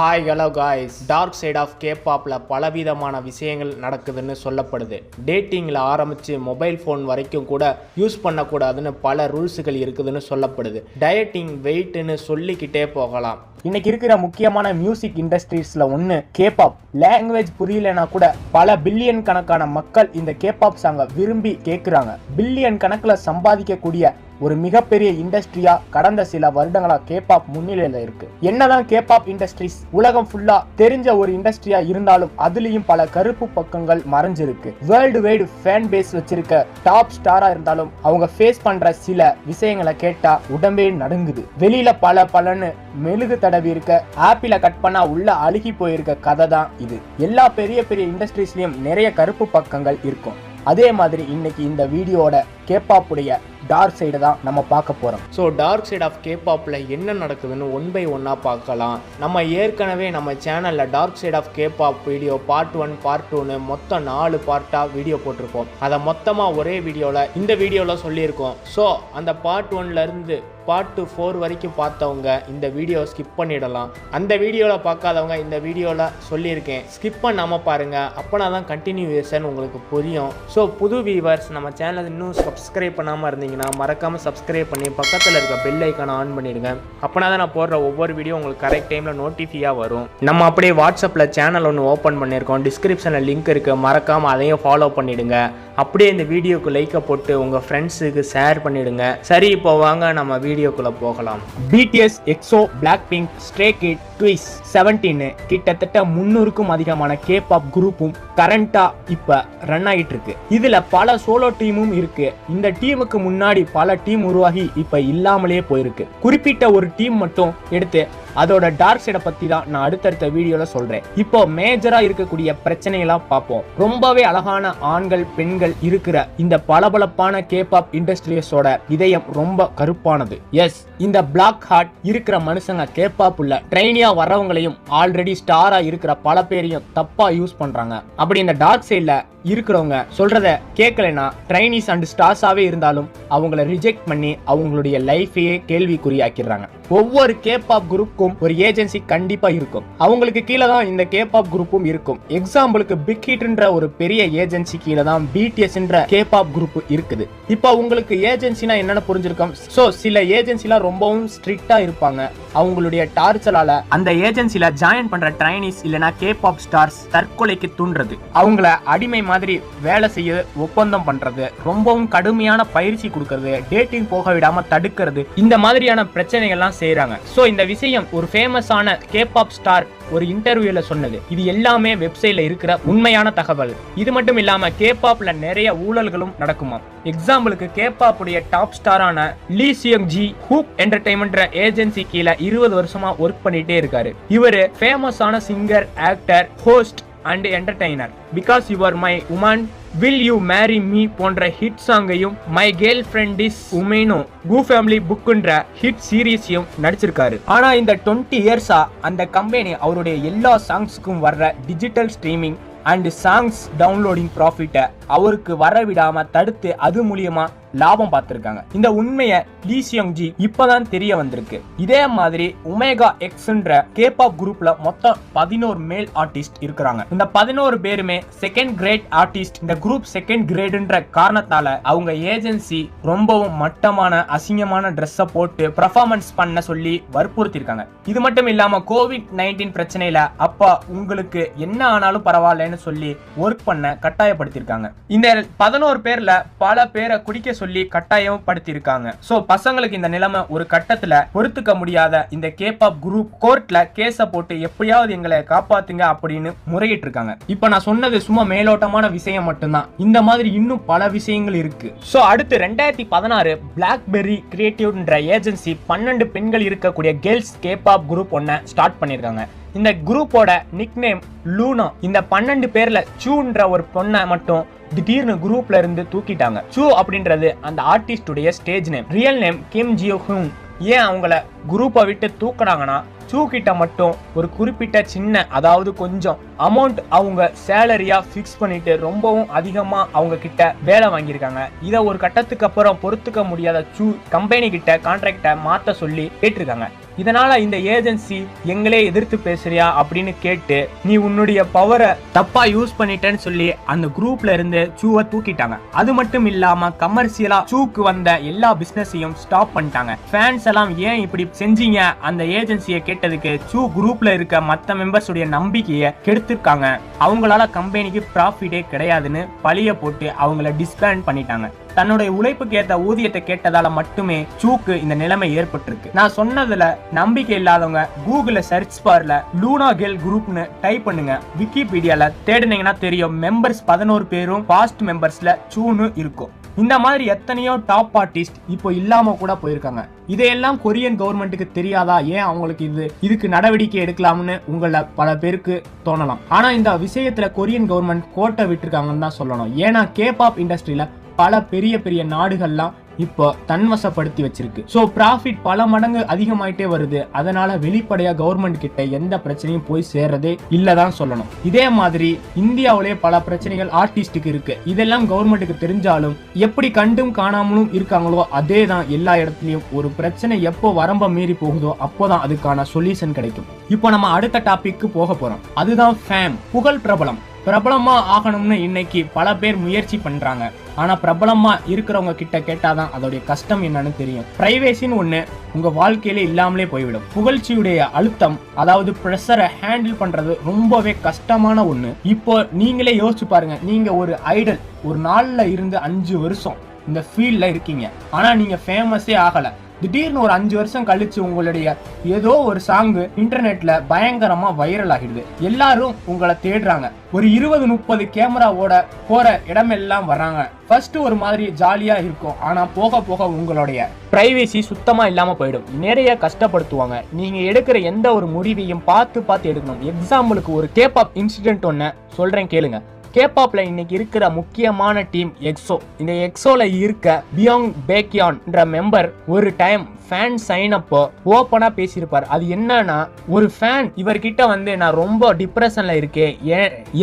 Hi hello guys, dark side of கேபாப்ல பலவிதமான விஷயங்கள் நடக்குதுன்னு சொல்லப்படுது. டேட்டிங்கில் ஆரம்பித்து மொபைல் ஃபோன் வரைக்கும் கூட யூஸ் பண்ணக்கூடாதுன்னு பல ரூல்ஸுகள் இருக்குதுன்னு சொல்லப்படுது. டயட்டிங், வெயிட்னு சொல்லிக்கிட்டே போகலாம். இன்னைக்கு இருக்கிற முக்கியமான மியூசிக் இண்டஸ்ட்ரீஸ்ல ஒன்று கேபாப். லாங்குவேஜ் புரியலனா கூட பல பில்லியன் கணக்கான மக்கள் இந்த கேபாப் சாங்கை விரும்பி கேட்குறாங்க. பில்லியன் கணக்கில் சம்பாதிக்கக்கூடிய ஒரு மிகப்பெரிய இண்டஸ்ட்ரியா கடந்த சில வருடங்களா கேபாப் முன்னிலையில இருக்கு. என்னதான் கேபாப் இண்டஸ்ட்ரீஸ் உலகம் ஃபுல்லா தெரிஞ்ச ஒரு இண்டஸ்ட்ரியா இருந்தாலும் அதுலயும் பல கருப்பு பக்கங்கள் மறைஞ்சிருக்கு. வேர்ல்டு வைடு ஃபேன் பேஸ் வச்சிருக்க டாப் ஸ்டாரா இருந்தாலும் அவங்க ஃபேஸ் பண்ற சில விஷயங்களை கேட்டா உடம்பே நடுங்குது. வெளியில பலன்னு மெழுகு தடவி இருக்க, ஆப்பிள கட் பண்ணா உள்ள அழுகி போயிருக்க கதை தான் இது. எல்லா பெரிய பெரிய இண்டஸ்ட்ரீஸ்லயும் நிறைய கருப்பு பக்கங்கள் இருக்கும். அதே மாதிரி இன்னைக்கு இந்த வீடியோட கேபாப்புடைய டார்க் சைடு தான் நம்ம பார்க்க போறோம். ஸோ டார்க் சைட் ஆஃப் கேபாப்ல என்ன நடக்குதுன்னு ஒன் பை ஒன்னா பார்க்கலாம். நம்ம ஏற்கனவே நம்ம சேனல்ல dark side of K-pop video part 1 part 2ன்னு மொத்தம் 4 பார்ட்டா வீடியோ போட்டிருப்போம். அதை மொத்தமா ஒரே வீடியோல இந்த வீடியோல சொல்லியிருக்கோம். ஸோ அந்த பார்ட் 1ல இருந்து பார்ட் 4 வரைக்கும் பார்த்தவங்க இந்த வீடியோ ஸ்கிப் பண்ணிடலாம். அந்த வீடியோவில் பார்க்காதவங்க இந்த வீடியோவில் சொல்லியிருக்கேன், ஸ்கிப் பண்ணாமல் பாருங்கள். அப்போனா தான் கண்டினியூவேஷன் உங்களுக்கு புரியும். ஸோ புது வியூவர்ஸ் நம்ம சேனலை இன்னும் சப்ஸ்கிரைப் பண்ணாமல் இருந்தீங்கன்னா மறக்காமல் சப்ஸ்கிரைப் பண்ணி பக்கத்தில் இருக்க பெல் ஐக்கானை ஆன் பண்ணிடுங்க. அப்போனா தான் நான் போடுற ஒவ்வொரு வீடியோ உங்களுக்கு கரெக்ட் டைமில் நோட்டிஃபியாக வரும். நம்ம அப்படியே வாட்ஸ்அப்பில் சேனல் ஒன்று ஓப்பன் பண்ணியிருக்கோம். டிஸ்கிரிப்ஷனில் லிங்க் இருக்குது, மறக்காமல் அதையும் ஃபாலோ பண்ணிவிடுங்க. அப்படியே இந்த வீடியோக்கு லைக்கை போட்டு உங்கள் ஃப்ரெண்ட்ஸுக்கு ஷேர் பண்ணிவிடுங்க. சரி, இப்போ வாங்க நம்ம வீடியோக்குள்ள போகலாம். BTS, EXO, BLACKPINK, Stray Kids, Twice, 17 கிட்டத்தட்ட 300க்கும் அதிகமான கேபாப் குரூப்பும் கரண்டா இப்ப ரன் ஆகிட்டு இருக்கு. இதுல பல சோலோ டீமும் இருக்கு. இந்த டீமுக்கு முன்னாடி பல டீம் உருவாகி இப்ப இல்லாமலே போயிருக்கு. குறிப்பிட்ட ஒரு டீம் மட்டும் எடுத்து அதோட டார்க் சைடை பத்தி தான் நான் அடுத்தடுத்த வீடியோல சொல்றேன். இப்போ மேஜரா இருக்கக்கூடிய பிரச்சனையெல்லாம் பார்ப்போம். ரொம்பவே அழகான ஆண்கள் பெண்கள் இருக்கிற இந்த பளபளப்பான கேபாப் இண்டஸ்ட்ரீஸோட இதயம் ரொம்ப கருப்பானது. எஸ், இந்த பிளாக் ஹார்ட் இருக்கிற மனுஷங்க கேபாப் உள்ள ட்ரெயினியா வர்றவங்களையும் ஆல்ரெடி ஸ்டாரா இருக்கிற பல பேரையும் தப்பா யூஸ் பண்றாங்க. அப்படி இந்த டார்க் சைட்ல இருக்கிறவங்க சொல்றத கேட்கலனா ட்ரைனிஸ் அண்ட் ஸ்டார்ஸாவே இருந்தாலும் அவங்கள ரிஜெக்ட் பண்ணி அவங்களுடைய லைஃபையே கேள்விக்குறியாக்கிறாங்க. ஒவ்வொரு கேபாப் குரூப்புக்கும் ஒரு ஏஜென்சி கண்டிப்பா இருக்கும். அவங்களுக்கு கீழே தான் இந்த கேபாப் குரூப்பும் இருக்கும். எக்ஸாம்பிளுக்கு பிக் ஹிட்ன்ற ஒரு பெரிய ஏஜென்சி கீழே தான் BTSன்ற கேபாப் குரூப் இருக்குது. இப்போ உங்களுக்கு ஏஜென்சினா என்னன்னு புரிஞ்சிருக்கும். சோ சில ஏஜென்சிலாம் ரொம்பவும் ஸ்ட்ரிக்டா இருப்பாங்க. அவங்களுடைய டார்ச்சரால அந்த ஏஜென்சில ஜாயின் பண்ற ட்ரைனிஸ் இல்லனா கேபாப் ஸ்டார்ஸ் தற்கொலைக்கு தூண்டுறது, அவங்கள அடிமை மாதிரி வேலை செய்ய ஒப்பந்தம் பண்றது, ரொம்பவும் கடுமையான பயிற்சி கொடுக்கறது, டேட்டிங் போக விடாம தடுக்கிறது, இந்த மாதிரியான பிரச்சனைகள்லாம் செய்யறாங்க. சோ இந்த விஷயம் ஒரு ஃபேமஸான கேபாப் ஸ்டார் ஒரு இன்டர்வியூல சொன்னது. இது எல்லாமே வெப்சைட்ல இருக்கிற உண்மையான தகவல். இது மட்டும் இல்லாம கேபாப்ல நிறைய ஊழல்களும் நடக்குமா. எக்ஸாம்பிளுக்கு கேபாப்புடைய டாப் ஸ்டாரான Lee Seung Gi Hook entertainment agency கீழே 20 வருஷமா ஒர்க் பண்ணிட்டே இருக்காரு. இவரு ஃபேமஸான singer, actor, host and entertainer. Because you are my woman, will you marry me போன்ற ஹிட் சாங்கையும், மை கேர்ள் ஃப்ரெண்ட் இஸ் உமேனோ, கூ ஃபேமிலி புக்ன்ற ஹிட் சீரீஸையும் நடிச்சிருக்காரு. ஆனா இந்த 20 இயர்ஸா அந்த கம்பெனி அவருடைய எல்லா சாங்ஸுக்கும் வர்ற digital streaming and songs downloading ப்ராஃபிட்டை அவருக்கு வரவிடாம தடுத்து அது மூலியமா லாபம் பார்த்திருக்காங்க. இந்த உண்மையை லீ சியோங் ஜி இப்பதான் தெரிய வந்திருக்கு. இதே மாதிரி ஒமேகா எக்ஸ்ன்ற கேபாப் குரூப்ல மொத்தம் 11 மேல் ஆர்டிஸ்ட் இருக்கிறாங்க. இந்த 11 பேருமே செகண்ட் கிரேட் ஆர்டிஸ்ட். இந்த குரூப் செகண்ட் கிரேட்ன்ற காரணத்தால அவங்க ஏஜென்சி ரொம்பவும் மட்டமான அசிங்கமான ட்ரெஸ்ஸை போட்டு பெர்ஃபார்மன்ஸ் பண்ண சொல்லி வற்புறுத்திருக்காங்க. இது மட்டும் இல்லாம COVID-19 பிரச்சனையில அப்பா உங்களுக்கு என்ன ஆனாலும் பரவாயில்லன்னு சொல்லி ஒர்க் பண்ண கட்டாயப்படுத்திருக்காங்க. இந்த 11 பேர்ல பல பேரை குடிக்க சொல்லி கட்டாயம் படுத்திருக்காங்க. சோ பசங்களுக்கு இந்த நிலைமை ஒரு கட்டத்துல பொறுத்துக்க முடியாத இந்த கேபாப் குரூப் கோர்ட்ல கேஸ போட்டு எப்படியாவது எங்களை காப்பாத்துங்க அப்படின்னு முறையிட்டு இருக்காங்க. இப்ப நான் சொன்னது சும்மா மேலோட்டமான விஷயம் மட்டும்தான். இந்த மாதிரி இன்னும் பல விஷயங்கள் இருக்கு. சோ அடுத்து 2016 பிளாக்பெர்ரி கிரியேட்டிவ்ன்ற ஏஜென்சி 12 பெண்கள் இருக்கக்கூடிய கேர்ள்ஸ் கேபாப் குரூப் ஒன்ன ஸ்டார்ட் பண்ணிருக்காங்க. இந்த குரூப்போட நிக் நேம் லூனா. இந்த 12 பேர்ல சூன்ற ஒரு பொண்ணை மட்டும் திடீர்னு குரூப்ல இருந்து தூக்கிட்டாங்க. சூ அப்படின்றது அந்த ஆர்டிஸ்டுடைய ஸ்டேஜ் நேம். ரியல் நேம் கிம் ஜியோ ஹூன். ஏன் அவங்கள குரூப்பை விட்டு தூக்குறாங்கன்னா சூ கிட்ட மட்டும் ஒரு குறிப்பிட்ட சின்ன, அதாவது கொஞ்சம் அமௌண்ட் அவங்க சேலரியா பிக்ஸ் பண்ணிட்டு ரொம்பவும் அதிகமா அவங்க கிட்ட வேலை வாங்கியிருக்காங்க. இதை ஒரு கட்டத்துக்கு அப்புறம் பொறுத்துக்க முடியாத சூ கம்பெனி கிட்ட கான்ட்ராக்டை மாத்த சொல்லி கேட்டிருக்காங்க. இதனால இந்த ஏஜென்சி எங்களே எதிர்த்து பேசுறியா அப்படின்னு கேட்டு நீ உன்னுடைய பவரை தப்பா யூஸ் பண்ணிட்டேன்னு சொல்லி அந்த குரூப்ல இருந்து சூவை தூக்கிட்டாங்க. அது மட்டும் இல்லாம கமர்ஷியலா சூக்கு வந்த எல்லா பிசினஸையும் ஸ்டாப் பண்ணிட்டாங்க. ஃபேன்ஸ் எல்லாம் ஏன் இப்படி செஞ்சீங்க அந்த ஏஜென்சியை கேட்டதுக்கு சூ குரூப்ல இருக்க மத்த மெம்பர்ஸ் உடைய நம்பிக்கையை கெடுத்திருக்காங்க, அவங்களால கம்பெனிக்கு ப்ராஃபிட்டே கிடையாதுன்னு பழிய போட்டு அவங்கள டிஸ்பேண்ட் பண்ணிட்டாங்க. தன்னுடைய உழைப்புக்கு ஏற்ற ஊதியத்தை கேட்டதால மட்டுமே சூக்கு இந்த நிலைமை ஏற்பட்டிருக்கு. நான் சொன்னதுல நம்பிக்கை இல்லாதவங்க கூகுள்ல சர்ச் பார்ல லூனா கேல் குரூப்னு டைப் பண்ணுங்க. விக்கிபீடியால தேடினீங்கன்னா தெரியும் மெம்பர்ஸ் 11 பேரும் பாஸ்ட் மெம்பர்ஸ்ல சூன்னு இருக்கும். இந்த மாதிரி எத்தனையோ டாப் ஆர்டிஸ்ட் இப்போ இல்லாம கூட போயிருக்காங்க. இதையெல்லாம் கொரியன் கவர்மெண்ட்டுக்கு தெரியாதா? ஏன் அவங்களுக்கு இதுக்கு நடவடிக்கை எடுக்கலாம்னு உங்கள பல பேருக்கு தோணலாம். ஆனா இந்த விஷயத்துல கொரியன் கவர்மெண்ட் கோட்டை விட்டுருக்காங்கன்னு தான் சொல்லணும். ஏன்னா கேபாப் இண்டஸ்ட்ரியில பல பெரிய பெரிய நாடுகள்லாம் இப்போ தன்வசப்படுத்தி வச்சிருக்கு. சோ ப்ராஃபிட் பல மடங்கு அதிகமாயிட்டே வருது. அதனால வெளிப்படையா கவர்மெண்ட் கிட்ட எந்த பிரச்சனையும் போய் சேர்றதே இல்லதான் சொல்லணும். இதே மாதிரி இந்தியாவிலே பல பிரச்சனைகள் ஆர்டிஸ்டுக்கு இருக்கு. இதெல்லாம் கவர்மெண்ட்டுக்கு தெரிஞ்சாலும் எப்படி கண்டும் காணாமலும் இருக்காங்களோ அதே தான் எல்லா இடத்துலயும். ஒரு பிரச்சனை எப்போ வரம்ப மீறி போகுதோ அப்போதான் அதுக்கான சொல்யூஷன் கிடைக்கும். இப்போ நம்ம அடுத்த டாபிக்கு போக போறோம். அதுதான் ஃபேம், புகழ், பிரபலம். பிரபலமா ஆகணும்னு இன்னைக்கு பல பேர் முயற்சி பண்றாங்க. ஆனா பிரபலமா இருக்கிறவங்க கிட்ட கேட்டாதான் அதோடைய கஷ்டம் என்னன்னு தெரியும். பிரைவேசின்னு ஒண்ணு உங்க வாழ்க்கையில இல்லாமலே போய்விடும். புகழ்ச்சியுடைய அழுத்தம், அதாவது பிரஷரை ஹேண்டில் பண்றது ரொம்பவே கஷ்டமான ஒண்ணு. இப்போ நீங்களே யோசிச்சு பாருங்க. நீங்க ஒரு ஐடல், ஒரு நாள்ல இருந்து 5 வருஷம் இந்த ஃபீல்ட்ல இருக்கீங்க. ஆனா நீங்க ஃபேமஸே ஆகல. திடீர்னு ஒரு 5 வருஷம் கழிச்சு உங்களுடைய ஏதோ ஒரு சாங் இன்டர்நெட்ல பயங்கரமா வைரல் ஆகிடுது. எல்லாரும் உங்களை தேடுறாங்க. ஒரு 20-30 கேமராவோட போற இடமெல்லாம் வர்றாங்க. ஃபர்ஸ்ட் ஒரு மாதிரி ஜாலியா இருக்கும். ஆனா போக போக உங்களுடைய பிரைவேசி சுத்தமா இல்லாம போயிடும். நிறைய கஷ்டப்படுத்துவாங்க. நீங்க எடுக்கிற எந்த ஒரு முடிவையும் பார்த்து எடுக்கணும். எக்ஸாம்பிளுக்கு ஒரு கேபாப் இன்சிடென்ட் ஒன்னு சொல்றேன் கேளுங்க. கேபாப்ல இன்னைக்கு இருக்கிற முக்கியமான டீம் எக்ஸோ. இந்த எக்ஸோல இருக்க பியோங் பேக்யான்ன்ற மெம்பர் ஒரு டைம் ஃபேன் சைன் அப்போ ஓப்பனா பேசியிருப்பார். அது என்னன்னா, ஒரு ஃபேன் இவர்கிட்ட வந்து நான் ரொம்ப டிப்ரெஷன்ல இருக்கேன்,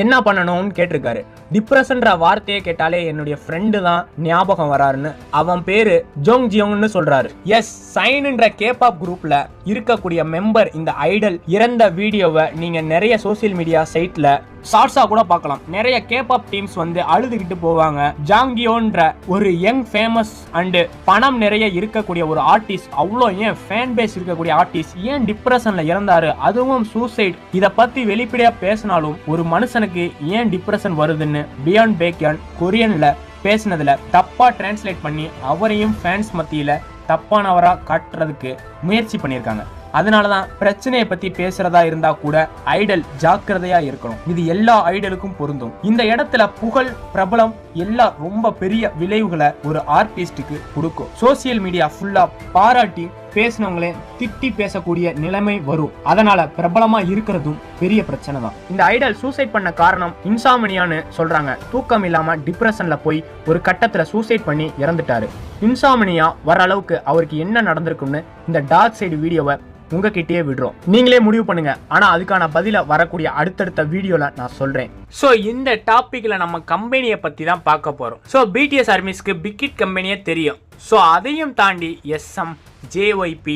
என்ன பண்ணணும்னு கேட்டிருக்காரு. டிப்ரெஷன்ற வார்த்தையை கேட்டாலே என்னுடைய ஃப்ரெண்டு தான் ஞாபகம் வராருன்னு அவன் பேரு ஜோங் ஜியோங்னு சொல்றாரு. எஸ், சைன்ன்ற கேபாப் குரூப்ல இருக்கக்கூடிய மெம்பர் இந்த ஐடல் இறந்த வீடியோவை நீங்க நிறைய சோசியல் மீடியா சைட்ல ஷார்ட்ஸா கூட பார்க்கலாம். நிறைய கேபாப் டீம்ஸ் வந்து அழுதுகிட்டு போவாங்க. ஜாங்கியோன்ற ஒரு யங் ஃபேமஸ் அண்ட் பணம் நிறைய இருக்கக்கூடிய ஒரு ஆர்டிஸ்ட், அவ்வளோ ஏன் ஃபேன் பேஸ் இருக்கக்கூடிய ஆர்டிஸ்ட் ஏன் டிப்ரெஷன்ல இறந்தாரு, அதுவும் சூசைட், இதை பத்தி வெளிப்படையா பேசினாலும் ஒரு மனுஷனுக்கு ஏன் டிப்ரெஷன் வருதுன்னு பியாண்ட் பேக்யான் கொரியன்ல பேசினதுல தப்பா டிரான்ஸ்லேட் பண்ணி அவரையும் ஃபேன்ஸ் மத்தியில தப்பானவரா காட்டுறதுக்கு முயற்சி பண்ணியிருக்காங்க. அதனாலதான் பிரச்சனையை பத்தி பேசுறதா இருந்தா கூட ஐடல் ஜாக்கிரதையா இருக்கணும். இது எல்லா ஐடலுக்கும் பொருந்தும். இந்த இடத்துல புகழ், பிரபலம் எல்லாம் ரொம்ப பெரிய விளைவுகளை ஒரு ஆர்டிஸ்டுக்கு கொடுக்கும். சோசியல் மீடியா ஃபுல்லா பாராட்டி பேசினவங்களே திட்டி பேசக்கூடிய நிலைமை வரும். அதனால பிரபலமா இருக்கிறதும் பெரிய பிரச்சனை தான். இந்த ஐடல் சூசைட் பண்ண காரணம் இன்சாமினியான்னு சொல்றாங்க. தூக்கம் இல்லாம டிப்ரெஷன்ல போய் ஒரு கட்டத்துல சூசைட் பண்ணி இறந்துட்டாரு. இன்சாமினியா வர அளவுக்கு அவருக்கு என்ன நடந்திருக்குன்னு இந்த டார்க் சைடு வீடியோவை உங்ககிட்டயே விடுறோம். நீங்களே முடிவு பண்ணுங்க. ஆனா அதுக்கான பதில வரக்கூடிய அடுத்தடுத்த வீடியோல நான் சொல்றேன். சோ இந்த டாபிக்ல நம்ம கம்பெனியை பத்தி தான் பார்க்க போறோம். சோ பிடிஎஸ் ஆர்மிஸ்க்கு பிக்கிட் கம்பெனியே தெரியும். சோ அதையும் தாண்டி SM, JYP,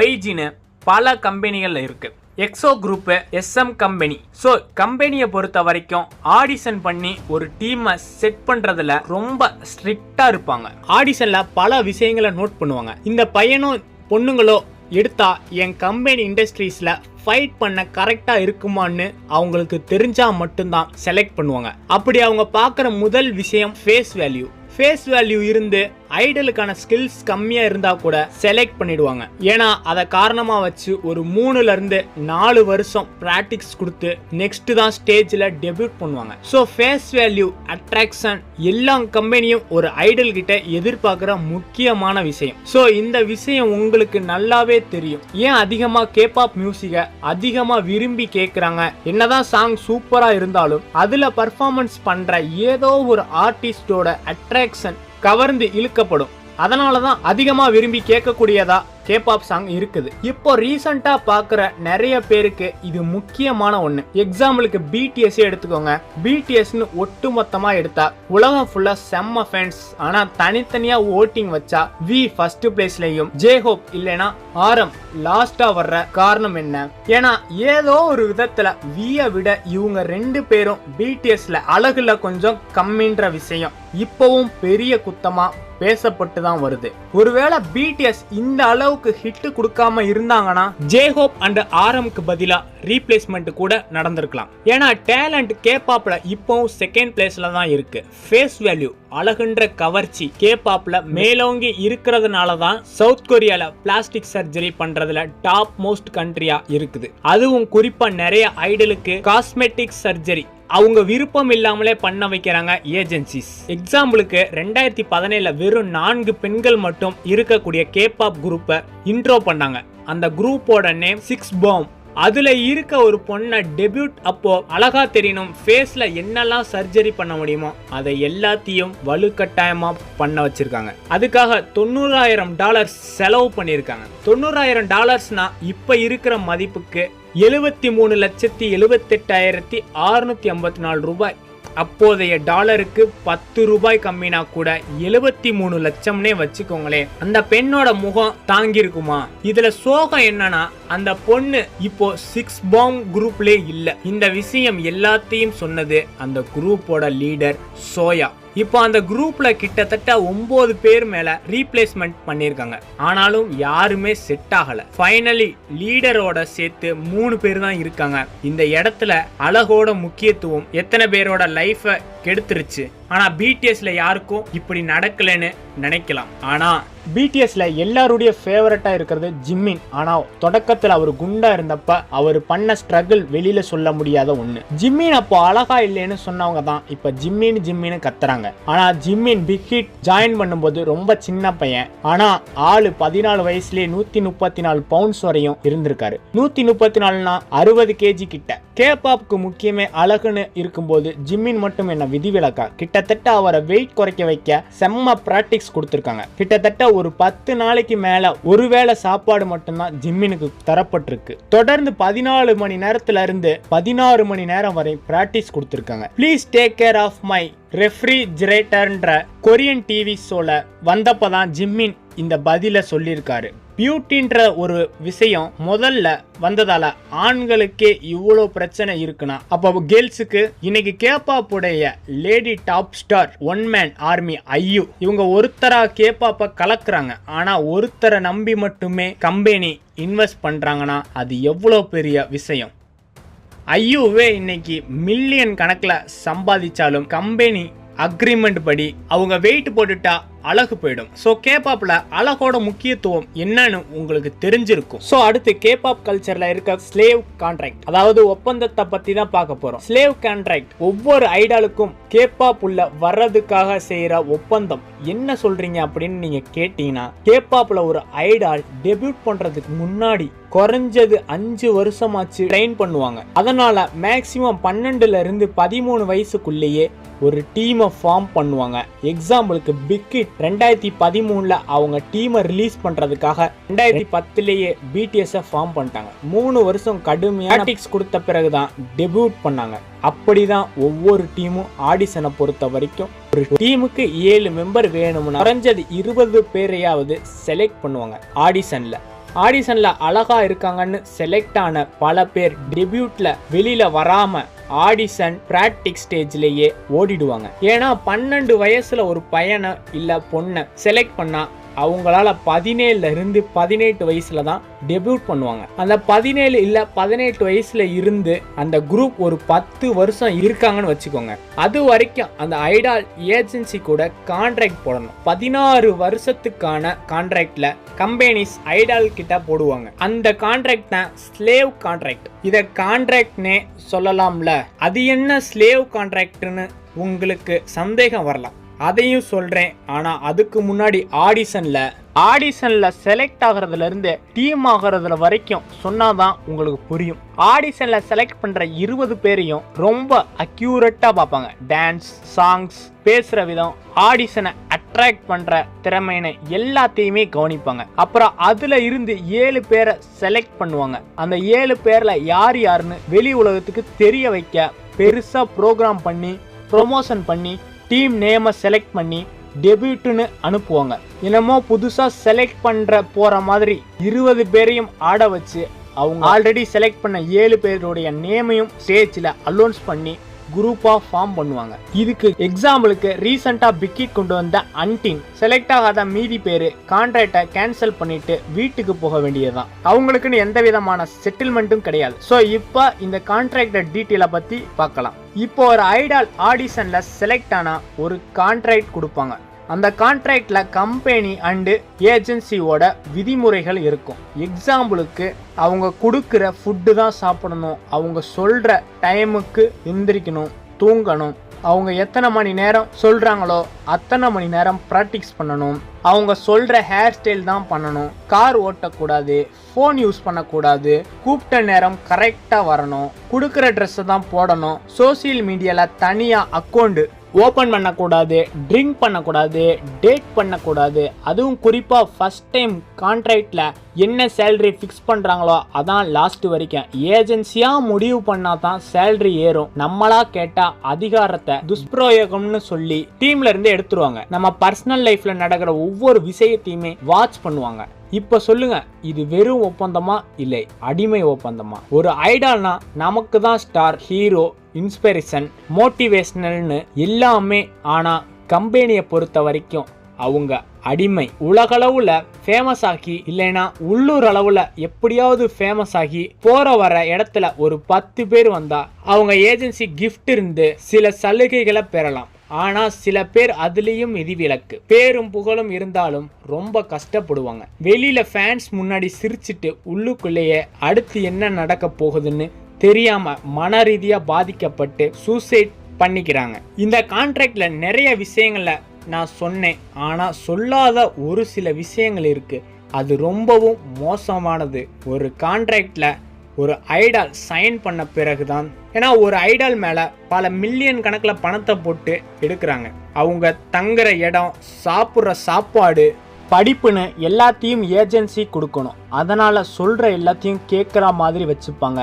YGன்னு பல கம்பெனிகள் இருக்கு. Exo group, SM company. So கம்பெனியை பொறுத்த வரைக்கும் ஆடிஷன் பண்ணி ஒரு டீமை செட் பண்றதுல ரொம்ப ஸ்ட்ரிக்டா இருப்பாங்க. ஆடிஷன்ல பல விஷயங்களை நோட் பண்ணுவாங்க. இந்த பையனும் பொண்ணுங்களோ எடுத்தா என் கம்பெனி இண்டஸ்ட்ரீஸ்ல ஃபைட் பண்ண கரெக்டா இருக்குமான்னு அவங்களுக்கு தெரிஞ்சா மட்டும்தான் செலக்ட் பண்ணுவாங்க. அப்படி அவங்க பார்க்குற முதல் விஷயம் ஃபேஸ் வேல்யூ. ஃபேஸ் வேல்யூ இருந்து ஐடலுக்கான ஸ்கில்ஸ் கம்மியா இருந்தா கூட செலக்ட் பண்ணிடுவாங்க. ஏன்னா அதை காரணமா வச்சு ஒரு 3ல இருந்து 4 வருஷம் பிராக்டிஸ் கொடுத்து நெக்ஸ்ட் தான் ஸ்டேஜ்ல டெபியூட் பண்ணுவாங்க. ஸோ ஃபேஸ் வேல்யூ, அட்ராக்ஷன் எல்லா கம்பெனியும் ஒரு ஐடல் கிட்ட எதிர்பார்க்கிற முக்கியமான விஷயம். ஸோ இந்த விஷயம் உங்களுக்கு நல்லாவே தெரியும். ஏன் அதிகமா கேபாப் மியூசிக்கை அதிகமா விரும்பி கேட்கறாங்க. என்னதான் சாங் சூப்பரா இருந்தாலும் அதுல பர்ஃபார்மன்ஸ் பண்ற ஏதோ ஒரு ஆர்டிஸ்டோட அட்ராக்ஷன் கவர்ந்து இழுக்கப்படும். அதனாலதான் அதிகமா விரும்பி கேட்கக்கூடியதா கேபாப் சாங் இருக்குது. இப்போ ரீசெண்டா பாக்குற நிறைய பேருக்கு இது முக்கியமான ஒண்ணு. எக்ஸாம்பிளுக்கு பிடிஎஸ் எடுத்துக்கோங்க. பிடிஎஸ்னு ஒட்டு மொத்தமா எடுத்தா உலகம் ஃபுல்லா செம்ம ஃபேன்ஸ். ஆனா தனித்தனியா ஓட்டிங் வச்சா வி ஃபர்ஸ்ட் பிளேஸ்லயும் ஜேஹோப் இல்லனா ஆரம் லாஸ்டா வர்ற காரணம் என்ன? ஏன்னா ஏதோ ஒரு விதத்துல விய விட இவங்க ரெண்டு பேரும் பிடிஎஸ்ல அழகுல கொஞ்சம் கம்மின்ற விஷயம் இப்பவும் பெரிய குத்தமா பேசப்பட்டு தான் வருது. ஒருவேளை பிடிஎஸ் இந்த அளவுக்கு ஹிட் கொடுக்காம இருந்தாங்கன்னா ஜேஹோப் அண்ட் ஆரம்க்கு பதிலா ரீப்ளேஸ்மெண்ட் கூட நடந்திருக்கலாம். ஏன்னா டேலண்ட் கேபாப்ல இப்பவும் செகண்ட் பிளேஸ்ல தான் இருக்கு. ஃபேஸ் வேல்யூ அழகுன்ற கவர்ச்சி கேபாப்ல மேலோங்கி இருக்கிறதுனால தான் சவுத் கொரியால பிளாஸ்டிக் சர்ஜரி பண்றதுல டாப் மோஸ்ட் கண்ட்ரியா இருக்குது. அதுவும் குறிப்பா நிறைய ஐடலுக்கு காஸ்மெட்டிக் சர்ஜரி அவங்க விருப்பம் இல்லாமலே பண்ண வைக்கிறாங்க ஏஜென்சிஸ். எக்ஸாம்பிளுக்கு 2017 வெறும் 4 பெண்கள் மட்டும் இருக்கக்கூடிய கேபாப் குரூப்பை இன்ட்ரோ பண்ணாங்க. அந்த குரூப்போட நேம் 6 பாம். அதுல இருக்க ஒரு பொண்ணை டெபியூட் அப்போ அழகா தெரியணும், ஃபேஸ்ல என்னெல்லாம் சர்ஜரி பண்ண முடியுமோ அதை எல்லாத்தையும் வலுக்கட்டாயமா பண்ண வச்சிருக்காங்க. அதுக்காக $90,000 செலவு பண்ணியிருக்காங்க. $90,000 இப்ப இருக்கிற மதிப்புக்கு 73,78,654 ரூபாய். அப்போதைய டாலருக்கு 10 ரூபாய் கம்மினா கூட 73 லட்சம்னே வச்சுக்கோங்களே. அந்த பெண்ணோட முகம் தாங்கி இருக்குமா? இதுல சோகம் என்னன்னா அந்த பொண்ணு இப்போ 6 பாம் குரூப்லே இல்ல. இந்த விஷயம் எல்லாத்தையும் சொன்னது அந்த குரூப்போட லீடர் சோயா. இப்போ அந்த குரூப்ல கிட்டத்தட்ட 9 பேர் மேல ரீப்ளேஸ்மெண்ட் பண்ணிருக்காங்க. ஆனாலும் யாருமே செட் ஆகல. ஃபைனலி லீடரோட சேர்த்து 3 பேர் தான் இருக்காங்க. இந்த இடத்துல அழகோட முக்கியத்துவம் எத்தனை பேரோட லைஃப கெடுத்துருச்சு. ஆனா பிடிஎஸ்ல யாருக்கும் இப்படி நடக்கலன்னு நினைக்கலாம். ஆனா பிடிஎஸ்ல எல்லாருடைய ஃபேவரட்டா இருக்கிறது ஜிம்மின். ஆனா தொடக்கத்துல அவர் குண்டா இருந்தப்ப அவர் பண்ண ஸ்ட்ரகிள் வெளியில சொல்ல முடியாத ஒண்ணு. ஜிம்மின் அப்போ அழகா இல்லைன்னு சொன்னவங்க தான் இப்ப ஜிம்மின்னு கத்துறாங்க. ஆனா ஜிம்மின் பிக் ஹிட் ஜாயின் பண்ணும்போது ரொம்ப சின்ன பையன். ஆனா ஆளு 14 வயசுலயே 134 பவுண்ட்ஸ் வரையும் இருந்திருக்காரு. 134னா 60 கேஜி கிட்ட. கேபாப்க்கு முக்கியமே அழகுன்னு இருக்கும்போது ஜிம்மின் மட்டும் என்ன விதிவிலக்கா? கிட்டத்தட்ட அவரை வெயிட் குறைக்க வைக்க செம்ம பிராக்டிஸ் கொடுத்திருக்காங்க. கிட்டத்தட்ட ஒரு 10 நாளைக்கு மேல ஒருவேளை சாப்பாடு மட்டும்தான் ஜிம்மினுக்கு தரப்பட்டிருக்கு. தொடர்ந்து 14 மணி நேரத்துல இருந்து 16 மணி நேரம் வரை பிராக்டிஸ் கொடுத்திருக்காங்க. Please take care of my ரெஃப்ரிஜரேட்டர்ன்ற கொரியன் டிவி ஷோல வந்தப்பதான் ஜிம்மின் இந்த பதில சொல்லியிருக்காரு. பியூட்டின்ற ஒரு விஷயம் முதல்ல வந்ததால ஆண்களுக்கே இவ்வளோ பிரச்சனை இருக்குன்னா அப்போ கேர்ள்ஸுக்கு இன்னைக்கு கேபாப்புடைய lady top star one man army IU இவங்க ஒருத்தரா கேபாப்பை கலக்குறாங்க. ஆனா ஒருத்தரை நம்பி மட்டுமே கம்பெனி இன்வெஸ்ட் பண்றாங்கன்னா அது எவ்வளோ பெரிய விஷயம். ஐயுவே இன்னைக்கு மில்லியன் கணக்கில் சம்பாதிச்சாலும் கம்பெனி அக்ரிமெண்ட் படி அவங்க வெயிட் போட்டுட்டா அழகு போயிடும். ஸோ கேபாப்ல அழகோட முக்கியத்துவம் என்னன்னு உங்களுக்கு தெரிஞ்சிருக்கும். ஸோ அடுத்து கேபாப் கல்ச்சர்ல இருக்க ஸ்லேவ் கான்ட்ராக்ட், அதாவது ஒப்பந்தத்தை பத்தி தான் பார்க்க போறோம். ஸ்லேவ் கான்ட்ராக்ட் ஒவ்வொரு ஐடாலுக்கும் கேபாப் உள்ள வர்றதுக்காக செய்யற ஒப்பந்தம். என்ன சொல்றீங்க அப்படின்னு நீங்க கேட்டீங்கன்னா, கேபாப்ல ஒரு ஐடால் டெபியூட் பண்றதுக்கு முன்னாடி குறைஞ்சது 5 வருஷமாச்சு ட்ரெயின் பண்ணுவாங்க. அதனால மேக்சிமம் 12ல இருந்து 13 வயசுக்குள்ளேயே ஒரு டீமை ஃபார்ம் பண்ணுவாங்க. எக்ஸாம்பிளுக்கு பிக் ஹிட் 2013ல அவங்க டீமை ரிலீஸ் பண்றதுக்காக 2010லயே பிடிஎஸ் ஃபார்ம் பண்ணிட்டாங்க. 3 வருஷம் கடுமையான பிராக்டிஸ் கொடுத்த பிறகுதான் டெபியூட் பண்ணாங்க. அப்படிதான் ஒவ்வொரு டீமும் ஆடிஷனை பொறுத்த வரைக்கும் ஒரு டீமுக்கு 7 மெம்பர் வேணும்னா குறைஞ்சது 20 பேரையாவது செலக்ட் பண்ணுவாங்க. ஆடிஷன்ல அழகா இருக்காங்கன்னு செலக்ட் ஆன பல பேர் டெபியூட்ல வெளியில வராம ஆடிஷன் பிராக்டிஸ் ஸ்டேஜ்லயே ஓடிடுவாங்க. ஏன்னா 12 வயசுல ஒரு பையனை இல்ல பொண்ணை செலக்ட் பண்ணா அவங்களால 17ல இருந்து 18 வயசுல தான் டெபியூட் பண்ணுவாங்க. அந்த 17 இல்ல 18 வயசுல இருந்து அந்த குரூப் ஒரு 10 வருஷம் இருக்காங்கன்னு வச்சுக்கோங்க. அது வரைக்கும் அந்த ஐடால் ஏஜென்சி கூட கான்ட்ராக்ட் போடணும். 16 வருஷத்துக்கான கான்ட்ராக்ட்ல கம்பெனிஸ் ஐடால் கிட்ட போடுவாங்க. அந்த கான்ட்ராக்ட் தான் ஸ்லேவ் கான்ட்ராக்ட். இத கான்ட்ராக்ட்னே சொல்லலாம்ல. அது என்ன ஸ்லேவ் கான்ட்ராக்ட்னு உங்களுக்கு சந்தேகம் வரலாம். அதையும் சொல்றேன். ஆனா அதுக்கு முன்னாடி ஆடிஷன்ல ஆடிஷன்ல செலக்ட் ஆகிறதுல இருந்து டீம் ஆகிறதுல வரைக்கும் சொன்னாதான் உங்களுக்கு புரியும். ஆடிஷன்ல செலக்ட் பண்ற 20 பேரையும் ரொம்ப அக்யூரேட்டா பார்ப்பாங்க. டான்ஸ், சாங்ஸ், பேசுற விதம், ஆடிஷனை அட்ராக்ட் பண்ற திறமைன்னு எல்லாத்தையுமே கவனிப்பாங்க. அப்புறம் அதுல இருந்து 7 பேரை செலக்ட் பண்ணுவாங்க. அந்த 7 பேர்ல யார் யாருன்னு வெளி உலகத்துக்கு தெரிய வைக்க பெருசா ப்ரோக்ராம் பண்ணி ப்ரொமோஷன் பண்ணி டீம் நேமை செலக்ட் பண்ணி டெபியூட்னு அனுப்புவாங்க. என்னமோ புதுசா செலக்ட் பண்ற போற மாதிரி 20 பேரையும் ஆட வச்சு அவங்க ஆல்ரெடி செலக்ட் பண்ண 7 பேருடைய நேமையும் ஸ்டேஜ்ல அலௌன்ஸ் பண்ணி குரூப்பா ஃபார்ம் பண்ணுவாங்க. இதுக்கு எக்ஸாம்பிளுக்கு ரீசெண்டா பிக்கிட் கொண்டு வந்த அன்டின் செலக்ட் ஆகாத மீதி பேரு கான்ட்ராக்டை கேன்சல் பண்ணிட்டு வீட்டுக்கு போக வேண்டியதுதான். அவங்களுக்குன்னு எந்த விதமான செட்டில்மெண்ட்டும் கிடையாது. ஸோ இப்போ இந்த கான்ட்ராக்டர் டீட்டெயிலை பத்தி பார்க்கலாம். இப்போ ஒரு ஐடால் ஆடிஷன்ல செலக்ட் ஆனா ஒரு கான்ட்ராக்ட் கொடுப்பாங்க. அந்த கான்ட்ராக்ட்ல கம்பெனி அண்டு ஏஜென்சியோட விதிமுறைகள் இருக்கும். எக்ஸாம்பிளுக்கு அவங்க கொடுக்குற ஃபுட்டு தான் சாப்பிடணும், அவங்க சொல்ற டைமுக்கு எந்திரிக்கணும், தூங்கணும், அவங்க எத்தனை மணி நேரம் சொல்றாங்களோ அத்தனை மணி நேரம் ப்ராக்டிஸ் பண்ணணும், அவங்க சொல்ற ஹேர் ஸ்டைல் தான் பண்ணணும், கார் ஓட்டக்கூடாது, ஃபோன் யூஸ் பண்ணக்கூடாது, கூப்பிட்ட நேரம் கரெக்டாக வரணும், கொடுக்குற ட்ரெஸ்ஸை தான் போடணும், சோசியல் மீடியாவில் தனியாக அக்கௌண்ட் ஓப்பன் பண்ணக்கூடாது, ட்ரிங்க் பண்ணக்கூடாது, டேட் பண்ணக்கூடாது. அதுவும் குறிப்பாக ஃபர்ஸ்ட் டைம் கான்ட்ராக்டில் என்ன சேலரி ஃபிக்ஸ் பண்ணுறாங்களோ அதான் லாஸ்ட் வரைக்கும். ஏஜென்சியாக முடிவு பண்ணால் தான் சேலரி ஏறும். நம்மளா கேட்டால் அதிகாரத்தை துஷ்பிரயோகம்னு சொல்லி டீம்ல இருந்து எடுத்துருவாங்க. நம்ம பர்சனல் லைஃப்ல நடக்கிற ஒவ்வொரு விஷயத்தையுமே வாட்ச் பண்ணுவாங்க. இப்ப சொல்லுங்க, இது வெறும் ஒப்பந்தமா இல்லை அடிமை ஒப்பந்தமா? ஒரு ஐடால்னா நமக்கு தான் ஸ்டார், ஹீரோ, இன்ஸ்பிரேஷன், மோட்டிவேஷனல்னு எல்லாமே. ஆனா கம்பெனியை பொறுத்த வரைக்கும் அவங்க அடிமை. உலகளவுல ஃபேமஸ் ஆகி இல்லைன்னா உள்ளூர் அளவுல எப்படியாவது ஃபேமஸ் ஆகி போற வர இடத்துல ஒரு 10 பேர் வந்தா அவங்க ஏஜென்சி கிஃப்ட் இருந்து சில சலுகைகளை பெறலாம். ஆனா சில பேர் அதுலயும் விதிவிலக்கு. பேரும் புகழும் இருந்தாலும் ரொம்ப கஷ்டப்படுவாங்க. வெளியில ஃபேன்ஸ் முன்னாடி சிரிச்சிட்டு உள்ளுக்குள்ளேயே அடுத்து என்ன நடக்க போகுதுன்னு தெரியாம மன ரீதியா பாதிக்கப்பட்டு சூசைட் பண்ணிக்கிறாங்க. இந்த கான்ட்ராக்ட்ல நிறைய விஷயங்கள நான் சொன்னேன், ஆனா சொல்லாத ஒரு சில விஷயங்கள் இருக்கு. அது ரொம்பவும் மோசமானது. ஒரு கான்ட்ராக்ட்ல ஒரு ஐடால் சைன் பண்ண பிறகுதான், ஏன்னா ஒரு ஐடால் மேல பல மில்லியன் கணக்கில் பணத்தை போட்டு எடுக்கிறாங்க. அவங்க தங்குற இடம், சாப்பிட்ற சாப்பாடு, படிப்புன்னு எல்லாத்தையும் ஏஜென்சி கொடுக்கணும். அதனால சொல்ற எல்லாத்தையும் கேட்குற மாதிரி வச்சுப்பாங்க.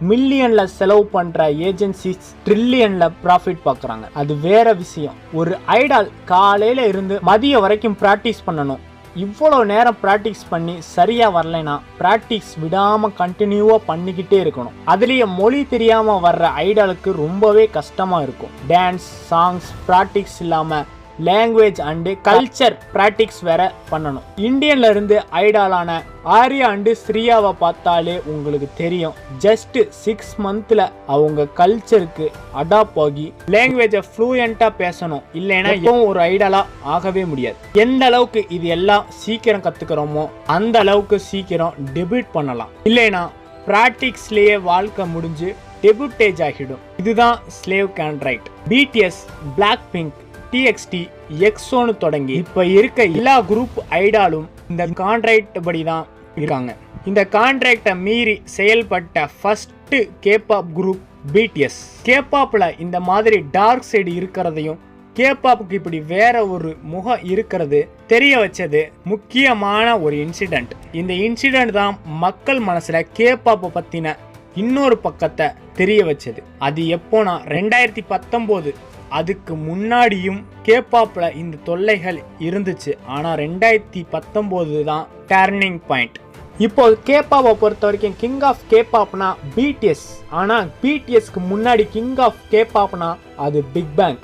மில்லியன்ல செலவு பண்ற ஏஜென்சி ட்ரில்லியன்ல ப்ராஃபிட் பார்க்குறாங்க. அது வேற விஷயம். ஒரு ஐடால் காலையில இருந்து மதியம் வரைக்கும் ப்ராக்டிஸ் பண்ணணும். இவ்வளோ நேரம் ப்ராக்டிஸ் பண்ணி சரியாக வரலைன்னா ப்ராக்டிஸ் விடாமல் கண்டினியூவாக பண்ணிக்கிட்டே இருக்கணும். அதுலேயே மொழி தெரியாமல் வர்ற ஐடாலுக்கு ரொம்பவே கஷ்டமாக இருக்கும். டான்ஸ், சாங்ஸ் ப்ராக்டிஸ் இல்லாமல் லாங்குவேஜ் அண்டு கல்ச்சர் ப்ராக்டிஸ் வேற பண்ணணும். இந்தியன்ல இருந்து ஐடாலான ஆர்யா அண்டு ஸ்ரீயாவை பார்த்தாலே உங்களுக்கு தெரியும். ஜஸ்ட் 6 மந்த்ல அவங்க கல்ச்சருக்கு அடாப்ட் ஆகி லாங்குவேஜை ஃப்ளூயண்டா பேசணும். இல்லைன்னா எப்பவும் ஒரு ஐடாலா ஆகவே முடியாது. எந்த அளவுக்கு இது எல்லாம் சீக்கிரம் கத்துக்கிறோமோ அந்த அளவுக்கு சீக்கிரம் டெபியூட் பண்ணலாம். இல்லைன்னா பிராக்டிக்ஸ்லயே வாழ்க்கை முடிஞ்சு டெபியூட்டேஜ் ஆகிடும். இதுதான் slave contract. BTS, Blackpink, TXT, எக்ஸோன்னு தொடங்கி இப்ப இருக்க எல்லா குரூப் ஐடாலும் இந்த கான்ட்ராக்ட் படி தான் இருக்காங்க. இந்த கான்ட்ராக்டை மீறி செயல்பட்ட ஃபர்ஸ்ட் கேபாப் குரூப் BTS. கேபாப்ல இந்த மாதிரி டார்க் சைடு இருக்கிறதையும் கேபாப்புக்கு இப்படி வேற ஒரு முகம் இருக்கிறது தெரிய வச்சது முக்கியமான ஒரு இன்சிடென்ட். இந்த இன்சிடென்ட் தான் மக்கள் மனசுல கேபாப்பை பத்தின இன்னொரு பக்கத்தை தெரிய வச்சது. அது எப்போனா 2019. அதுக்கு முன்னாடியும் கேபாப்ல இந்த தொல்லைகள் இருந்துச்சு. ஆனா 2019 தான் டர்னிங் பாயிண்ட். இப்போ கேபாப்பை பொறுத்த வரைக்கும் கிங் ஆஃப் கேபாப்னா BTS. ஆனா BTSக்கு முன்னாடி கிங் ஆஃப் கேபாப்னா அது பிக் பேங்.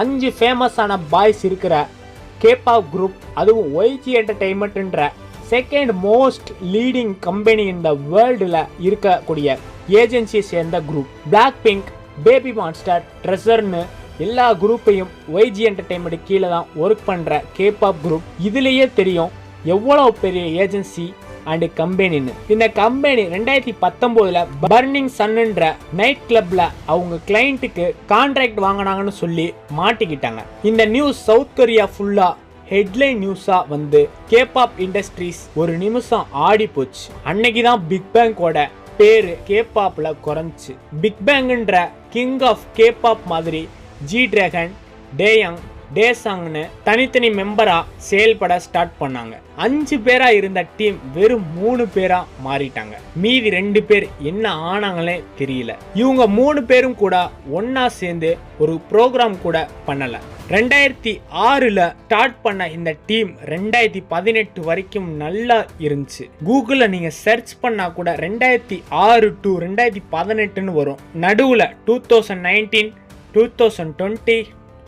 5 ஃபேமஸான பாய்ஸ் இருக்கிற கேபாப் குரூப், அதுவும் YG என்டர்டெயின்மெண்ட்ன்ற செகண்ட் மோஸ்ட் லீடிங் கம்பெனி இந்த வேர்ல்டுல இருக்கக்கூடிய ஏஜென்சியை சேர்ந்த group. Blackpink, Babymonster, ட்ரெஸர்னு எல்லா குரூப்பையும் YG என்டர்டெயின்மெண்ட் கீழே தான் ஒர்க் பண்ற கேபாப் குரூப். இதுலயே தெரியும் எவ்வளவு பெரிய ஏஜென்சி அண்ட் கம்பெனின்னு. இந்த கம்பெனி 2019 பர்னிங் சன்ன்ற நைட் கிளப்ல அவங்க கிளைண்ட்டுக்கு கான்ட்ராக்ட் வாங்கினாங்கன்னு சொல்லி மாட்டிக்கிட்டாங்க. இந்த நியூஸ் சவுத் கொரியா ஃபுல்லா ஹெட்லைன் நியூஸா வந்து கேபாப் இண்டஸ்ட்ரீஸ் ஒரு நிமிஷம் ஆடி போச்சு. அன்னைக்கு தான் பிக் பேங்கோட பேரு கேபாப்ல குறைஞ்சி. பிக் பேங்குன்ற கிங் ஆஃப் கேபாப் மாதிரி ஜி டிராகன், டேயங், டேசாங்னு தனித்தனி மெம்பரா செயல்பட ஸ்டார்ட் பண்ணாங்க. 5 பேரா இருந்த டீம் வெறும் 3 பேரா மாறிட்டாங்க. மீதி 2 பேர் என்ன ஆனாங்களே தெரியல. இவங்க 3 பேரும் கூட ஒன்னா சேர்ந்து ஒரு ப்ரோக்ராம் கூட பண்ணல. 2006 ஸ்டார்ட் பண்ண இந்த டீம் 2018 வரைக்கும் நல்லா இருந்துச்சு. கூகுள்ல நீங்க சர்ச் பண்ணா கூட 2006 to 2018 வரும். நடுவுல 2019, 2020,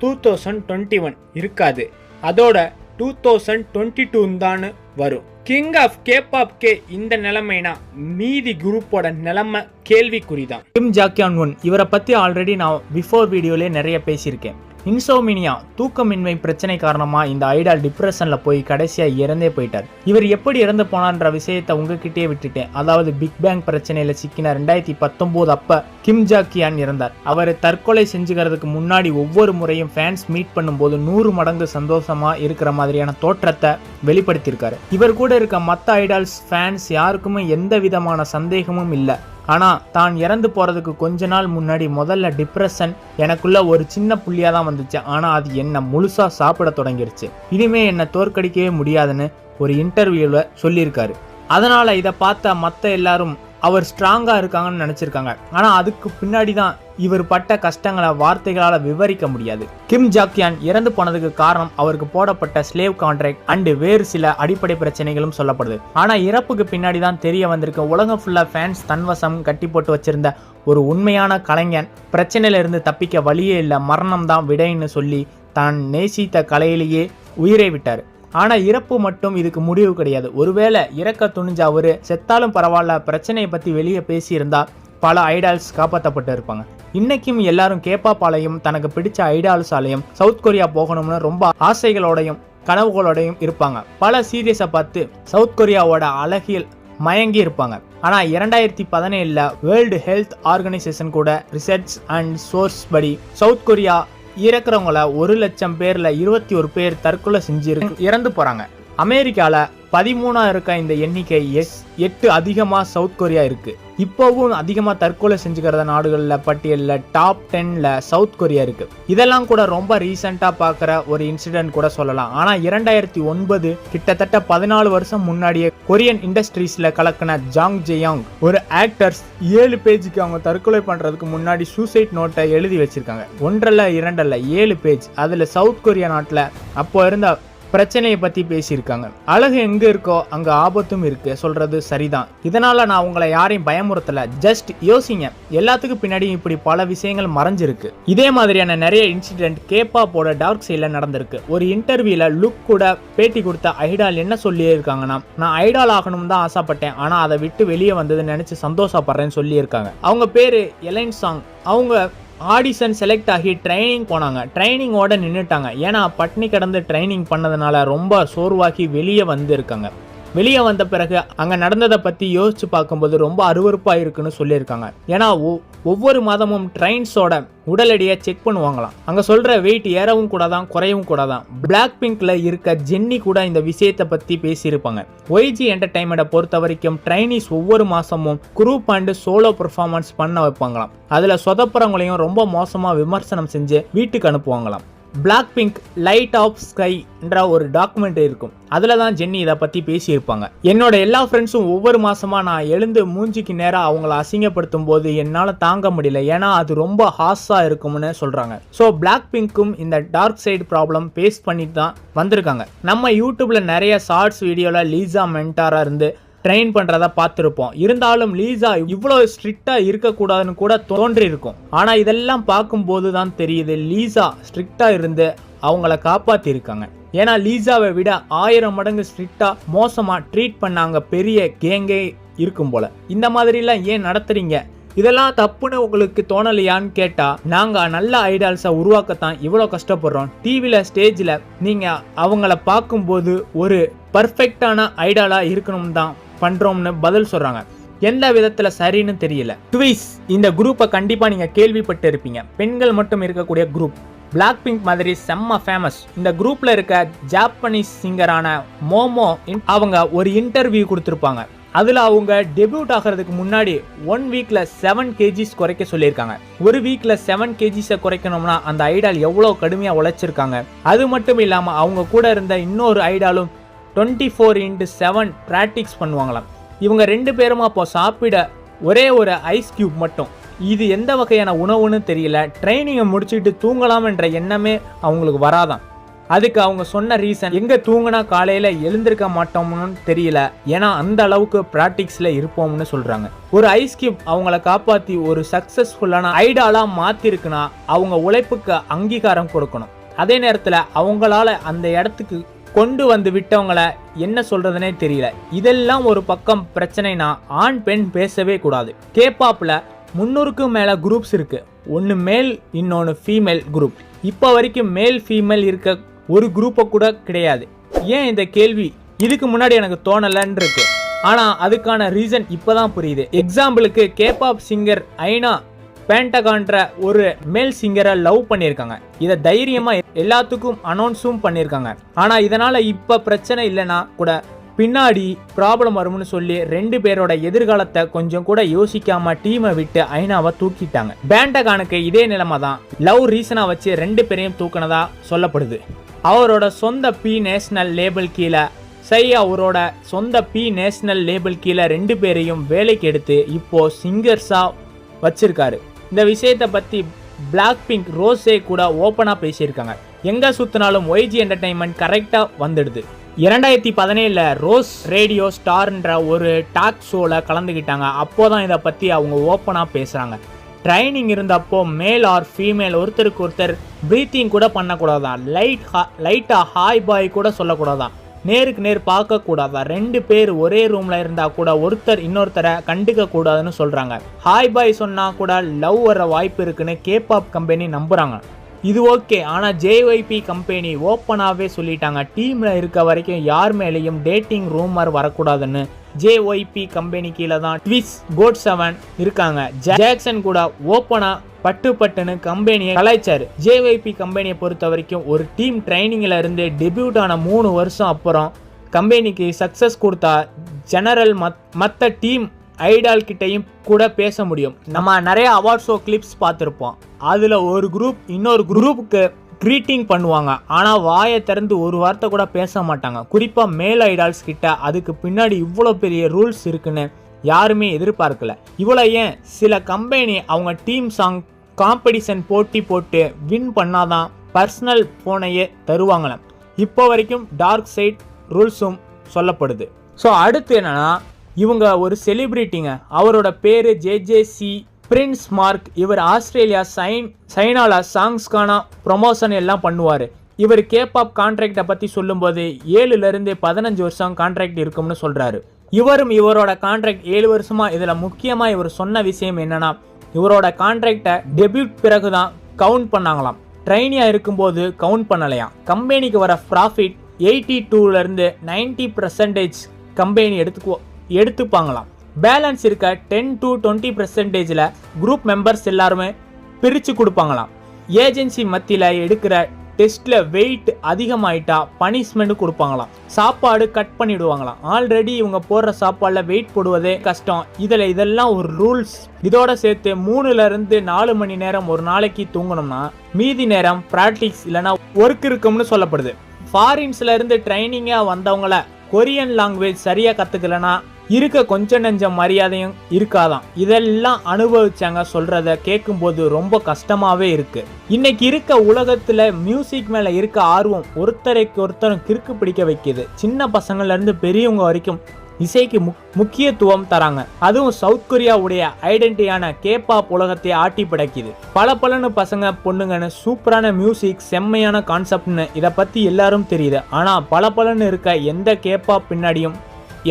2021 இருக்காது. அதோட 2022 தான் வரும். கிங் ஆஃப் கேபாப்கே இந்த நிலைமைனா மீதி குரூப்போட நிலைமை கேள்விக்குறிதான். கிம் ஜாக்யான் ஒன் இவரை பத்தி ஆல்ரெடி நான் பிஃபோர் வீடியோலே நிறைய பேசியிருக்கேன். இன்சோமினியா தூக்கமின்மை பிரச்சனை காரணமா இந்த ஐடால் டிப்ரெஷன்ல போய் கடைசியா இறந்தே போயிட்டார். இவர் எப்படி இறந்து போனான்ற விஷயத்த உங்ககிட்டே விட்டுட்டேன். அதாவது பிக் பேங் பிரச்சனையில சிக்கின 2019 அப்ப கிம் ஜாக்கியான் இறந்தார். அவர் தற்கொலை செஞ்சுக்கிறதுக்கு முன்னாடி ஒவ்வொரு முறையும் ஃபேன்ஸ் மீட் பண்ணும்போது 100 மடங்கு சந்தோஷமா இருக்கிற மாதிரியான தோற்றத்தை வெளிப்படுத்தியிருக்காரு. இவர் கூட இருக்க மற்ற ஐடால்ஸ் ஃபேன்ஸ் யாருக்குமே எந்த விதமான சந்தேகமும் இல்லை. ஆனால் தான் இறந்து போகிறதுக்கு கொஞ்ச நாள் முன்னாடி முதல்ல டிப்ரெஷன் எனக்குள்ள ஒரு சின்ன புள்ளியாக தான் வந்துச்சு. ஆனால் அது என்னை முழுசாக சாப்பிட தொடங்கிருச்சு. இனிமே என்னை தோற்கடிக்கவே முடியாதுன்னு ஒரு இன்டர்வியூவில் சொல்லியிருக்காரு. அதனால் இதை பார்த்த மற்ற எல்லாரும் அவர் ஸ்ட்ராங்காக இருக்காங்கன்னு நினச்சிருக்காங்க. ஆனால் அதுக்கு பின்னாடி தான் இவர் பட்ட கஷ்டங்களை வார்த்தைகளால் விவரிக்க முடியாது. கிம் ஜாக்யான் இறந்து போனதுக்கு காரணம் அவருக்கு போடப்பட்ட ஸ்லேவ் கான்ட்ராக்ட் அண்டு வேறு சில அடிப்படை பிரச்சனைகளும் சொல்லப்படுது. ஆனால் இறப்புக்கு பின்னாடி தான் தெரிய வந்திருக்க உலகம் ஃபுல்லாக ஃபேன்ஸ் தன்வசம் கட்டி போட்டு வச்சிருந்த ஒரு உண்மையான கலைஞன் பிரச்சனையிலிருந்து தப்பிக்க வழியே இல்லை, மரணம் தான் விடைன்னு சொல்லி தான் நேசித்த கலையிலேயே உயிரை விட்டார். ஆனால் இறப்பு மட்டும் இதுக்கு முடிவு கிடையாது. ஒருவேளை இறக்க துணிஞ்ச அவரு செத்தாலும் பரவாயில்ல, பிரச்சனையை பற்றி வெளியே பேசியிருந்தா பல ஐடால்ஸ் காப்பாற்றப்பட்டு இருப்பாங்க. இன்னைக்கும் எல்லாரும் கேபாப்பாலையும் தனக்கு பிடிச்ச ஐடால்ஸாலையும் சவுத் கொரியா போகணும்னு ரொம்ப ஆசைகளோடையும் கனவுகளோடையும் இருப்பாங்க. பல சீரியஸை பார்த்து சவுத் கொரியாவோட அழகில் மயங்கி இருப்பாங்க. ஆனால் 2017 வேர்ல்டு ஹெல்த் ஆர்கனைசேஷன் கூட ரிசர்ச் அண்ட் சோர்ஸ் படி சவுத் கொரியா இறக்குறவங்கள 1,00,000 பேர்ல 21 பேர் தற்கொலை செஞ்சு இறந்து போறாங்க. அமெரிக்கால 13 இருக்க இந்த எண்ணிக்கை 8 அதிகமா சவுத் கொரியா இருக்கு. இப்போவும் அதிகமா தற்கொலை செஞ்சுக்கிறத நாடுகள்ல பட்டியலில் டாப் 10ல சவுத் கொரியா இருக்கு. இதெல்லாம் கூட ரொம்ப ரீசெண்டா பாக்குற ஒரு இன்சிடென்ட் கூட சொல்லலாம். ஆனா 2009 கிட்டத்தட்ட 14 வருஷம் முன்னாடியே கொரியன் இண்டஸ்ட்ரீஸ்ல கலக்கின ஜாங் ஜெயாங் ஒரு ஆக்டர்ஸ் 7 பேஜுக்கு அவங்க தற்கொலை பண்றதுக்கு முன்னாடி சூசைட் நோட்டை எழுதி வச்சிருக்காங்க. 1 2 7 பேஜ். அதுல சவுத் கொரியா நாட்டுல அப்போ இருந்த பிரச்சனையை பத்தி பேசியிருக்காங்க. அழகு எங்க இருக்கோ அங்க ஆபத்தும் இருக்கு சொல்றது சரிதான். இதனால நான் உங்களை யாரையும் பயமுறுத்தல, ஜஸ்ட் யோசிங்க. எல்லாத்துக்கும் பின்னாடி இப்படி பல விஷயங்கள் மறைஞ்சிருக்கு. இதே மாதிரியான நிறைய இன்சிடென்ட் கேபாப்போட டார்க் சைட்ல நடந்திருக்கு. ஒரு இன்டர்வியூல லுக் கூட பேட்டி கொடுத்த ஐடால் என்ன சொல்லியிருக்காங்கன்னா, நான் ஐடால் ஆகணும் தான் ஆசைப்பட்டேன், ஆனா அதை விட்டு வெளியே வந்ததுன்னு நினைச்சு சந்தோஷப்படுறேன்னு சொல்லியிருக்காங்க. அவங்க பேரு எலைன் சாங். அவங்க ஆடிஷன் செலக்ட் ஆகி ட்ரைனிங் போனாங்க. ட்ரைனிங்கோட நின்றுட்டாங்க. ஏன்னா பட்னி கிடந்து ட்ரைனிங் பண்ணதுனால ரொம்ப சோர்வாக்கி வெளியே வந்திருக்காங்க. வெளியே வந்த பிறகு அங்கே நடந்ததை பற்றி யோசிச்சு பார்க்கும்போது ரொம்ப அருவருப்பாக இருக்குன்னு சொல்லியிருக்காங்க. ஏன்னா ஒவ்வொரு மாதமும் ட்ரெயின்ஸோட உடல் எடையை செக் பண்ணுவாங்களாம். அங்கே சொல்கிற வெயிட் ஏறவும் கூடாதான் குறையவும் கூடாதான். பிளாக் பிங்க்ல இருக்க ஜென்னி கூட இந்த விஷயத்தை பற்றி பேசியிருப்பாங்க. ஒய்ஜி என்டர்டைன்மெண்ட்டை பொறுத்த வரைக்கும் ட்ரைனிஸ் ஒவ்வொரு மாதமும் குரூப் அண்டு சோலோ பெர்ஃபார்மன்ஸ் பண்ண வைப்பாங்களாம். அதில் சொதப்புறவங்களையும் ரொம்ப மோசமாக விமர்சனம் செஞ்சு வீட்டுக்கு அனுப்புவாங்களாம். Blackpink light of sky என்ற ஒரு டாக்குமெண்ட்ரி இருக்கும். அதில் தான் ஜென்னி இதை பற்றி பேசியிருப்பாங்க. என்னோட எல்லா ஃப்ரெண்ட்ஸும் ஒவ்வொரு மாசமா நான் எழுந்து மூஞ்சிக்கு நேராக அவங்கள அசிங்கப்படுத்தும் போது என்னால் தாங்க முடியல, ஏன்னா அது ரொம்ப ஹாஸாக இருக்கும்னு சொல்கிறாங்க. ஸோ பிளாக் பிங்க்கும் இந்த டார்க் சைடு ப்ராப்ளம் ஃபேஸ் பண்ணிட்டு தான் வந்திருக்காங்க. நம்ம யூடியூப்ல நிறைய ஷார்ட்ஸ் வீடியோவில் லீசா மென்டாராக இருந்து ட்ரெயின் பண்ணுறத பார்த்துருப்போம். இருந்தாலும் லீசா இவ்வளோ ஸ்ட்ரிக்டாக இருக்கக்கூடாதுன்னு கூட தோன்றி இருக்கும். ஆனால் இதெல்லாம் பார்க்கும்போது தான் தெரியுது லீசா ஸ்ட்ரிக்டாக இருந்து அவங்கள காப்பாற்றிருக்காங்க. ஏன்னா லீசாவை விட 1000 மடங்கு ஸ்ட்ரிக்டாக மோசமாக ட்ரீட் பண்ணாங்க பெரிய கேங்கே இருக்கும் போல. இந்த மாதிரிலாம் ஏன் நடத்துறீங்க? இதெல்லாம் தப்புன்னு உங்களுக்கு தோணலையான்னு கேட்டா, நாங்க நல்ல ஐடால்ஸை உருவாக்கத்தான் இவ்வளோ கஷ்டப்படுறோம். டிவியில் ஸ்டேஜில் நீங்கள் அவங்கள பார்க்கும்போது ஒரு பர்ஃபெக்டான ஐடாலா இருக்கணும் தான் பண்றோம்னு பதில் சொல்றாங்க. எந்த விதத்துல சரின்னு தெரியல. ட்விஸ் இந்த குரூப்பை கண்டிப்பா நீங்க கேள்விப்பட்டு இருப்பீங்க. பெண்கள் மட்டும் இருக்கக்கூடிய குரூப். பிளாக் பிங்க் மாதிரி செம்ம ஃபேமஸ். இந்த குரூப்ல இருக்க ஜாப்பனீஸ் சிங்கரான மோமோ அவங்க ஒரு இன்டர்வியூ கொடுத்துருப்பாங்க. அதில் அவங்க டெபியூட் ஆகிறதுக்கு முன்னாடி 1 வீக்ல 7 kgs குறைக்க சொல்லியிருக்காங்க. ஒரு வீக்ல 7 kgs குறைக்கணும்னா அந்த ஐடால் எவ்வளோ கடுமையாக உழைச்சிருக்காங்க. அது மட்டும் இல்லாமல் அவங்க கூட இருந்த இன்னொரு ஐடாலும் 24/7 ப்ராக்டிக்ஸ் பண்ணுவாங்களாம். இவங்க 2 பேரும் அப்போ சாப்பிட ஒரே ஒரு ஐஸ் கியூப் மட்டும். இது எந்த வகையான உணவுன்னு தெரியல. ட்ரைனிங்கை முடிச்சுட்டு தூங்கலாம் என்ற எண்ணமே அவங்களுக்கு வராதான். அதுக்கு அவங்க சொன்ன ரீசன், எங்க தூங்கினா காலையில எழுந்திருக்க மாட்டோம்னு தெரியல, ஏன்னா அந்த அளவுக்கு பிராக்டிக்ஸ்ல இருப்போம்னு சொல்றாங்க. ஒரு ஐஸ் கியூப் அவங்கள காப்பாத்தி ஒரு சக்சஸ்ஃபுல்லான ஐடாலா மாத்திருக்குன்னா அவங்க உழைப்புக்கு அங்கீகாரம் கொடுக்கணும். அதே நேரத்துல அவங்களால அந்த இடத்துக்கு கொண்டு வந்து விட்டவங்களை என்ன சொல்றதுனே தெரியல. இதெல்லாம் ஒரு பக்கம் பிரச்சனைனா ஆண் பெண் பேசவே கூடாது. கேபாப்ல 300க்கும் மேல குரூப்ஸ் இருக்கு. ஒன்று மேல், இன்னொன்று ஃபீமேல் குரூப். இப்போ வரைக்கும் மேல் ஃபீமேல் இருக்க ஒரு குரூப்பை கூட கிடையாது. ஏன் இந்த கேள்வி இதுக்கு முன்னாடி எனக்கு தோணலன்னு இருக்கு. ஆனால் அதுக்கான ரீசன் இப்போதான் புரியுது. எக்ஸாம்பிளுக்கு கேபாப் சிங்கர் ஐனா பேண்டகான்ற ஒரு மேல் சிங்கரை லவ் பண்ணியிருக்காங்க. இதை தைரியமாக எல்லாத்துக்கும் அனௌன்ஸும் பண்ணியிருக்காங்க. ஆனால் இதனால் இப்போ பிரச்சனை இல்லைன்னா கூட பின்னாடி ப்ராப்ளம் வரும்னு சொல்லி 2 பேரோட எதிர்காலத்தை கொஞ்சம் கூட யோசிக்காம டீமை விட்டு ஐனாவை தூக்கிட்டாங்க. பேண்டகானுக்கு இதே நிலைமை தான். லவ் ரீசனா வச்சு 2 பேரையும் தூக்கினதா சொல்லப்படுது. அவரோட சொந்த பி நேஷனல் லேபிள் கீழே அவரோட சொந்த பி நேஷனல் லேபிள் கீழே 2 பேரையும் வேலைக்கு எடுத்து இப்போ சிங்கர்ஸா வச்சிருக்காரு. இந்த விஷயத்தை பத்தி பிளாக் பிங்க் ரோஸே கூட ஓப்பனா பேசியிருக்காங்க. எங்க சுத்தினாலும் YG என்டர்டைன்மெண்ட் கரெக்டா வந்துடுது. 2017 ரோஸ் ரேடியோ ஸ்டார்ன்ற ஒரு டாக் ஷோவில் கலந்துக்கிட்டாங்க. அப்போதான் இதை பற்றி அவங்க ஓப்பனாக பேசுகிறாங்க. ட்ரைனிங் இருந்தப்போ மேல் ஆர் ஃபீமேல் ஒருத்தருக்கு ஒருத்தர் ப்ரீத்திங் கூட பண்ணக்கூடாதான். லைட்டாக ஹாய் பாய் கூட சொல்லக்கூடாதான். நேருக்கு நேர் பார்க்கக்கூடாதான். 2 பேர் ஒரே ரூமில் இருந்தால் கூட ஒருத்தர் இன்னொருத்தரை கண்டுக்க கூடாதுன்னு சொல்கிறாங்க. ஹாய் பாய் சொன்னால் கூட லவ் வர வாய்ப்பு இருக்குன்னு கேபாப் கம்பெனி நம்புகிறாங்க. இது ஓகே, ஆனால் JYP கம்பெனி ஓப்பனாகவே சொல்லிட்டாங்க, டீமில் இருக்க வரைக்கும் யார் மேலேயும் டேட்டிங் ரூமர் வரக்கூடாதுன்னு. JYP கம்பெனி கீழே தான் ட்விஸ் GOT7 இருக்காங்க. ஜாக்சன் கூட ஓப்பனாக பட்டுன்னு கம்பெனியை கலாய்ச்சாரு. JYP கம்பெனியை பொறுத்த வரைக்கும் ஒரு டீம் ட்ரைனிங்கில் இருந்து டெபியூட் ஆன 3 வருஷம் அப்புறம் கம்பெனிக்கு சக்ஸஸ் கொடுத்தா ஜெனரல் மற்ற டீம் ஐடால் கிட்டையும் கூட பேச முடியும். நம்ம நிறைய அவார்ட் ஷோ கிளிப்ஸ் பார்த்துருப்போம். அதில் ஒரு குரூப் இன்னொரு குரூப்புக்கு க்ரீட்டிங் பண்ணுவாங்க. ஆனால் வாயை திறந்து ஒரு வார்த்தை கூட பேச மாட்டாங்க. குறிப்பாக மேல் ஐடால்ஸ் கிட்ட அதுக்கு பின்னாடி இவ்வளோ பெரிய ரூல்ஸ் இருக்குன்னு யாருமே எதிர்பார்க்கல. இவ்வளோ ஏன் சில கம்பெனி அவங்க டீம் சாங் காம்படிஷன் போட்டு வின் பண்ணாதான் பர்சனல் ஃபோனையே தருவாங்களாம். இப்போ வரைக்கும் டார்க் சைட் ரூல்ஸும் சொல்லப்படுது. ஸோ அடுத்து என்னன்னா, இவங்க ஒரு செலிபிரிட்டிங்க. அவரோட பேரு JJC பிரின்ஸ் மார்க். இவர் ஆஸ்திரேலியா சைனால சாங்ஸ்க்கான ப்ரொமோஷன் எல்லாம் பண்ணுவார். இவர் கேபாப் கான்ட்ராக்டை பற்றி சொல்லும்போது 7 to 15 வருஷம் கான்ட்ராக்ட் இருக்கும்னு சொல்கிறாரு. இவரோட கான்ட்ராக்ட் 7 வருஷமா. இதில் முக்கியமாக இவர் சொன்ன விஷயம் என்னன்னா, இவரோட கான்ட்ராக்டை டெபியூட் பிறகு தான் கவுண்ட் பண்ணாங்களாம். ட்ரைனியாக இருக்கும்போது கவுண்ட் பண்ணலையாம். கம்பெனிக்கு வர ப்ராஃபிட் 82 to 90% கம்பெனி எடுத்துப்பாங்களாம். பேலன்ஸ் இருக்க 10 to 20% குரூப் மெம்பர்ஸ் எல்லாருமே பிரித்து கொடுப்பாங்களாம். ஏஜென்சி மத்தியில் எடுக்கிற டெஸ்ட்டில் வெயிட் அதிகமாயிட்டா பனிஷ்மெண்ட் கொடுப்பாங்களாம். சாப்பாடு கட் பண்ணிடுவாங்களாம். ஆல்ரெடி இவங்க போடுற சாப்பாடில் வெயிட் போடுவதே கஷ்டம். இதெல்லாம் ஒரு ரூல்ஸ். இதோட சேர்த்து 3 to 4 மணி நேரம் ஒரு நாளைக்கு தூங்கணும்னா மீதி நேரம் ப்ராக்டிக்ஸ் இல்லைனா ஒர்க் இருக்கும்னு சொல்லப்படுது. ஃபாரின்ஸ்ல இருந்து ட்ரைனிங்காக வந்தவங்கள கொரியன் லாங்குவேஜ் சரியாக கற்றுக்கலனா இருக்க கொஞ்சம் நெஞ்சம் மரியாதையும் இருக்காதான். இதெல்லாம் அனுபவிச்சாங்க. சொல்றத கேட்கும்போது ரொம்ப கஷ்டமாவே இருக்கு. இன்னைக்கு இருக்க உலகத்துல மியூசிக் மேல இருக்க ஆர்வம் ஒருத்தருக்கு ஒருத்தரும் கிறுக்கு பிடிக்க வைக்குது. சின்ன பசங்கள்ல இருந்து பெரியவங்க வரைக்கும் இசைக்கு முக்கியத்துவம் தராங்க. அதுவும் சவுத் கொரியாவுடைய ஐடென்டிட்டியான கேபாப் உலகத்தை ஆட்டி படைக்குது. பல பசங்க பொண்ணுங்கன்னு சூப்பரான மியூசிக், செம்மையான கான்செப்ட்னு இதை பத்தி எல்லாரும் தெரியுது. ஆனா பலன்னு இருக்க எந்த கேபாப் பின்னாடியும்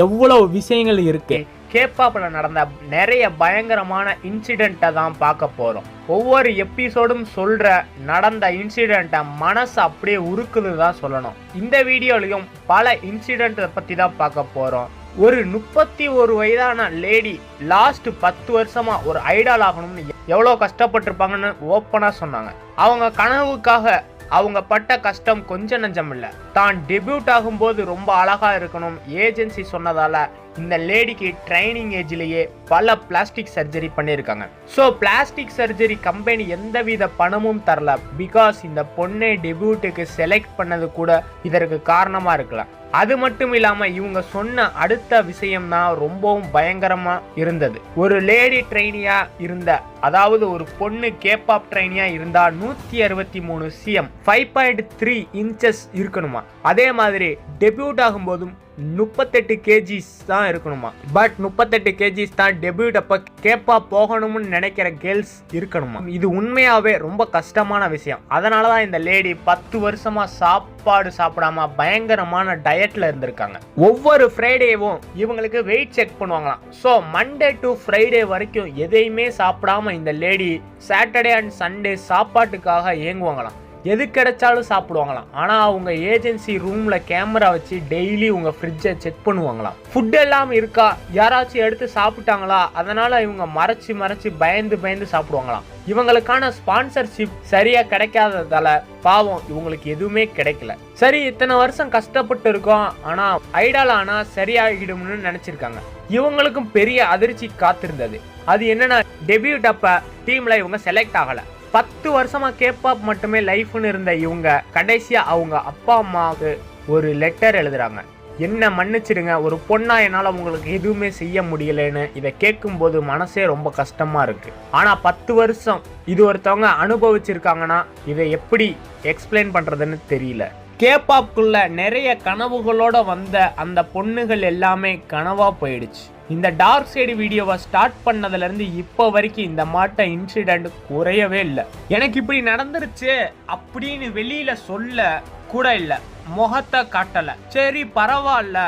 எவ்வளவு விஷயங்கள் இருக்கு. கேபாப்ல நடந்த நிறைய பயங்கரமான இன்சிடென்ட்டை தான் பார்க்க போறோம். ஒவ்வொரு எபிசோடும் சொல்ற நடந்த இன்சிடென்ட்டை மனசு அப்படியே உருக்குது தான் சொல்லணும். இந்த வீடியோலையும் பல இன்சிடென்ட்டை பத்தி தான் பார்க்க போறோம். ஒரு 31 வயதான லேடி லாஸ்ட் 10 வருஷமா ஒரு ஐடால் ஆகணும்னு எவ்வளோ கஷ்டப்பட்டிருப்பாங்கன்னு ஓப்பனா சொன்னாங்க. அவங்க கனவுக்காக அவங்க பட்ட கஷ்டம் கொஞ்சம் நஞ்சம் இல்லை. தான் டெபியூட் ஆகும்போது ரொம்ப அழகா இருக்கணும் ஏஜென்சி சொன்னதால இந்த லேடிக்கு ட்ரைனிங் ஏஜ்லேயே பல பிளாஸ்டிக் சர்ஜரி பண்ணியிருக்காங்க. ஸோ பிளாஸ்டிக் சர்ஜரி கம்பெனி எந்தவித பணமும் தரல. பிகாஸ் இந்த பொண்ணை டெபியூட்டுக்கு செலக்ட் பண்ணது கூட இதற்கு காரணமாக இருக்கலாம். அது மட்டும் இல்லாம இவங்க சொன்ன அடுத்த விஷயம் தான் ரொம்பவும் பயங்கரமா இருந்தது. ஒரு லேடி ட்ரெயினியா இருந்த, அதாவது ஒரு பொண்ணு கேபாப் ட்ரெயினியா இருந்தா 163 cm 5.3 inches இருக்கணுமா. அதே மாதிரி டெபியூட் ஆகும்போதும் 38 kgs தான் இருக்கணுமா. பட் 38 kgs தான் டெபியூட் அப்ப கேப்பா போகணும்னு நினைக்கிற கேர்ள்ஸ் இருக்கணுமா. இது உண்மையாவே ரொம்ப கஷ்டமான விஷயம். அதனாலதான் இந்த லேடி 10 வருஷமா சாப்பாடு சாப்பிடாம பயங்கரமான டயட்ல இருந்திருக்காங்க. ஒவ்வொரு ஃப்ரைடேவும் இவங்களுக்கு வெயிட் செக் பண்ணுவாங்களாம். ஸோ மண்டே டு ஃப்ரைடே வரைக்கும் எதையுமே சாப்பிடாம இந்த லேடி சாட்டர்டே அண்ட் சண்டே சாப்பாட்டுக்காக ஏங்குவாங்களாம். எது கிடைச்சாலும் சாப்பிடுவாங்களாம். ஆனால் அவங்க ஏஜென்சி ரூமில் கேமரா வச்சு டெய்லி உங்கள் ஃப்ரிட்ஜை செக் பண்ணுவாங்களாம். ஃபுட் எல்லாம் இருக்கா, யாராச்சும் எடுத்து சாப்பிட்டாங்களா, அதனால் இவங்க மறைச்சு பயந்து சாப்பிடுவாங்களாம். இவங்களுக்கான ஸ்பான்சர்ஷிப் சரியாக கிடைக்காததால பாவம் இவங்களுக்கு எதுவுமே கிடைக்கல. சரி, இத்தனை வருஷம் கஷ்டப்பட்டு இருக்கோம், ஆனால் ஐடால் ஆனால் சரியாகிடும்னு நினச்சிருக்காங்க. இவங்களுக்கும் பெரிய அதிர்ச்சி காத்திருந்தது. அது என்னன்னா, டெபியூட் அப்ப டீம்ல இவங்க செலக்ட் ஆகலை. 10 வருஷமா கேபாப் மட்டுமே லைஃப்னு இருந்த இவங்க கடைசியா அவங்க அப்பா அம்மாவுக்கு ஒரு லெட்டர் எழுதுறாங்க. என்ன மன்னிச்சிடுங்க, ஒரு பொண்ணா என்னால் உங்களுக்கு எதுவுமே செய்ய முடியலன்னு. இதை கேட்கும்போது மனசே ரொம்ப கஷ்டமா இருக்கு. ஆனால் 10 வருஷம் இது ஒருத்தவங்க அனுபவிச்சிருக்காங்கன்னா இதை எப்படி எக்ஸ்பிளைன் பண்றதுன்னு தெரியல. கேபாப்குள்ள நிறைய கனவுகளோட வந்த அந்த பொண்ணுகள் எல்லாமே கனவா போயிடுச்சு. இந்த டார்க் சைடு வீடியோவை ஸ்டார்ட் பண்ணதுல இருந்து இப்போ வரைக்கும் இந்த மாட்ட இன்சிடென்ட் குறையவே இல்லை. எனக்கு இப்படி நடந்துருச்சு அப்படின்னு வெளியில சொல்ல கூட இல்லை, முகத்தை காட்டல. சரி பரவாயில்ல,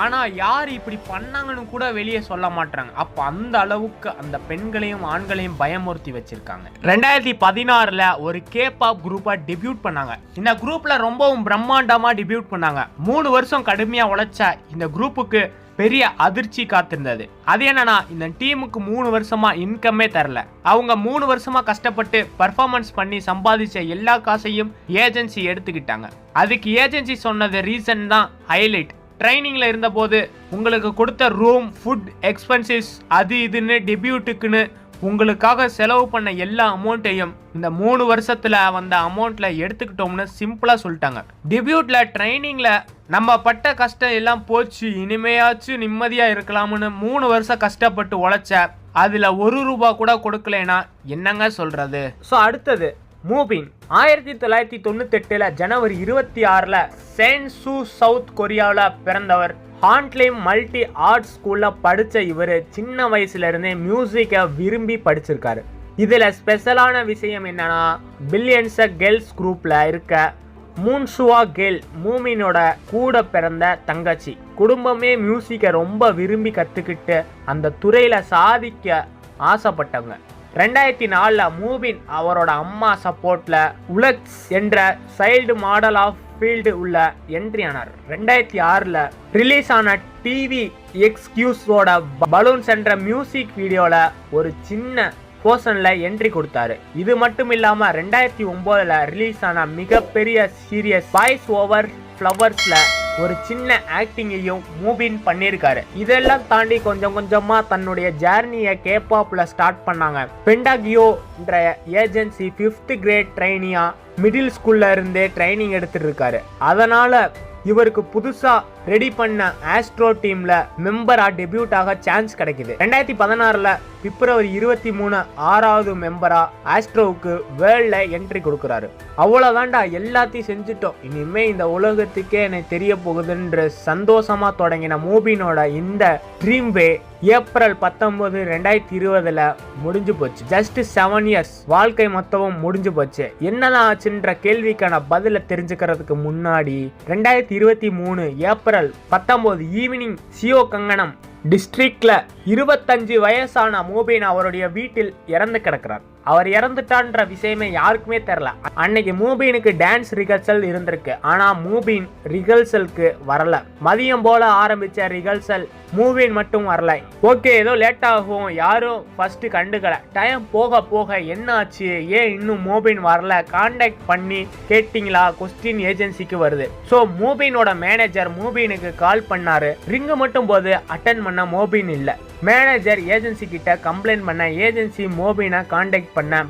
ஆனா யார் இப்படி பண்ணாங்கன்னு கூட வெளியே சொல்ல மாட்டாங்க. அப்ப அந்த அளவுக்கு அந்த பெண்களையும் ஆண்களையும் பயமுறுத்தி வச்சிருக்காங்க. 2016 ஒரு கேபாப் குரூப்பா டெபியூட் பண்ணாங்க. இந்த குரூப்ல ரொம்பவும் பிரம்மாண்டமா டெபியூட் பண்ணாங்க. 3 வருஷம் கடுமையா உழைச்ச இந்த குரூப்புக்கு பெரிய அதிர்ச்சி காத்திருந்தது. அது என்னன்னா, இந்த டீமுக்கு 3 வருஷமா இன்கமே தரல. அவங்க 3 வருஷமா கஷ்டப்பட்டு பர்ஃபார்மன்ஸ் பண்ணி சம்பாதிச்ச எல்லா காசையும் ஏஜென்சி எடுத்துக்கிட்டாங்க. அதுக்கு ஏஜென்சி சொன்னது ரீசன் தான் ஹைலைட். ட்ரைனிங்ல இருந்த போது உங்களுக்கு கொடுத்த ரூம், ஃபுட், எக்ஸ்பென்சிஸ், அது இதுன்னு டெபியூட்டுக்குன்னு உங்களுக்காக செலவு பண்ண எல்லா அமௌண்ட்டையும் இந்த 3 வருஷத்துல வந்த அமௌண்ட்ல எடுத்துக்கிட்டோம்னு சிம்பிளா சொல்லிட்டாங்க. டெபியூட்ல ட்ரைனிங்ல நம்ம பட்ட கஷ்டம் எல்லாம் போச்சு, இனிமையாச்சும் நிம்மதியா இருக்கலாம்னு 3 வருஷம் கஷ்டப்பட்டு உழைச்ச அதுல 1 ரூபா கூட கொடுக்கலனா என்னங்க சொல்றது. ஸோ அடுத்தது மூபின். 1998 ஜனவரி 26 சென்சு சவுத் கொரியாவில் பிறந்தவர். ஹான்ட்லேம் மல்டி ஆர்ட் ஸ்கூலில் படித்த இவர் சின்ன வயசுல இருந்தே மியூசிக்கை விரும்பி படிச்சிருக்காரு. இதில் ஸ்பெஷலான விஷயம் என்னன்னா, பில்லியன்ஸ் கேர்ள்ஸ் குரூப்பில் இருக்க மூன்சுவா கேர்ள் மூமினோட கூட பிறந்த தங்கச்சி. குடும்பமே மியூசிக்கை ரொம்ப விரும்பி கற்றுக்கிட்டு அந்த துறையில் சாதிக்க ஆசைப்பட்டவங்க. 2004 மூபின் அவரோட அம்மா சப்போர்ட்ல உலக்ஸ் என்ற சைல்டு மாடல் ஆஃப் ஃபீல்டு உள்ள என்ட்ரி ஆனார். 2006 ரிலீஸ் ஆன டிவி எக்ஸ்கியூஸோட பலூன்ஸ் என்ற மியூசிக் வீடியோல ஒரு சின்ன போர்ஷன்ல என்ட்ரி கொடுத்தாரு. இது மட்டும் இல்லாம 2009 ரிலீஸ் ஆன மிகப்பெரிய சீரியஸ் பாய்ஸ் ஓவர் ஃப்ளவர்ஸ்ல ஒரு சின்ன ஆக்டிங்கையும் மூபின் பண்ணியிருக்காரு. இதெல்லாம் தாண்டி கொஞ்சம் கொஞ்சமா தன்னுடைய ஜேர்னியை கேபாப்ல ஸ்டார்ட் பண்ணாங்க. பெண்டாகியோ என்ற ஏஜென்சி 5th கிரேட் ட்ரைனியா மிடில் ஸ்கூல்ல இருந்தே ட்ரைனிங் எடுத்துட்டு இருக்காரு. அதனால இவருக்கு புதுசா ரெடி பண்ண ஆஸ்ட்ரோ டீம்ல மெம்பரா டெபியூட் ஆக சான்ஸ் கிடைக்குது. 2016 பிப்ரவரி 23 6வது மெம்பரா ஆஸ்ட்ரோவுக்கு வேர்ல்ட்ல என்ட்ரி கொடுக்குறாரு. அவ்வளவுதான்டா, எல்லாத்தையும் செஞ்சுட்டோம், இனிமே இந்த உலகத்துக்கே எனக்கு தெரிய போகுதுன்ற சந்தோஷமா தொடங்கின மூபினோட இந்த ட்ரீம் வே ஏப்ரல் 19 2020 முடிஞ்சு போச்சு. ஜஸ்ட் 7 இயர்ஸ் வாழ்க்கை மொத்தமும் முடிஞ்சு போச்சு. என்னதான் ஆச்சுன்ற கேள்விக்கான பதில தெரிஞ்சுக்கிறதுக்கு முன்னாடி 2023 ஏப்ரல் 19 ஈவினிங் சியோ கங்கனம் டிஸ்ட்ரிக்ட்ல 25 வயசான மூபின் அவருடைய வீட்டில் இறந்து கிடக்கிறார். அவர் இறந்துட்டான்ற விஷயமே யாருக்குமே தெரியல. அன்னைக்கு மூபினுக்கு டான்ஸ் ரிஹர்சல் இருந்திருக்கு, ஆனா மூபின் ரிஹர்சலுக்கு வரல. மதியம் போல ஆரம்பிச்ச ரிஹர்சல் மூவின் மட்டும் வரல. ஓகே, ஏதோ லேட் ஆகும், யாரும் ஃபர்ஸ்ட் கண்டுக்கல. டைம் போக போக என்ன ஆச்சு, ஏன் இன்னும் மூபின் வரல, கான்டாக்ட் பண்ணி கேட்டிங்களா, கொஸ்டின் ஏஜென்சிக்கு வருது. ஸோ மூபினோட மேனேஜர் மூபினுக்கு கால் பண்ணாரு. ரிங்கு மட்டும் போது அட்டன் பண்ண மூபின் இல்ல. மேனேஜர் ஏஜென்சி கிட்ட கம்ப்ளைண்ட் பண்ண, ஏஜென்சி மோபினை கான்டாக்ட் பண்ண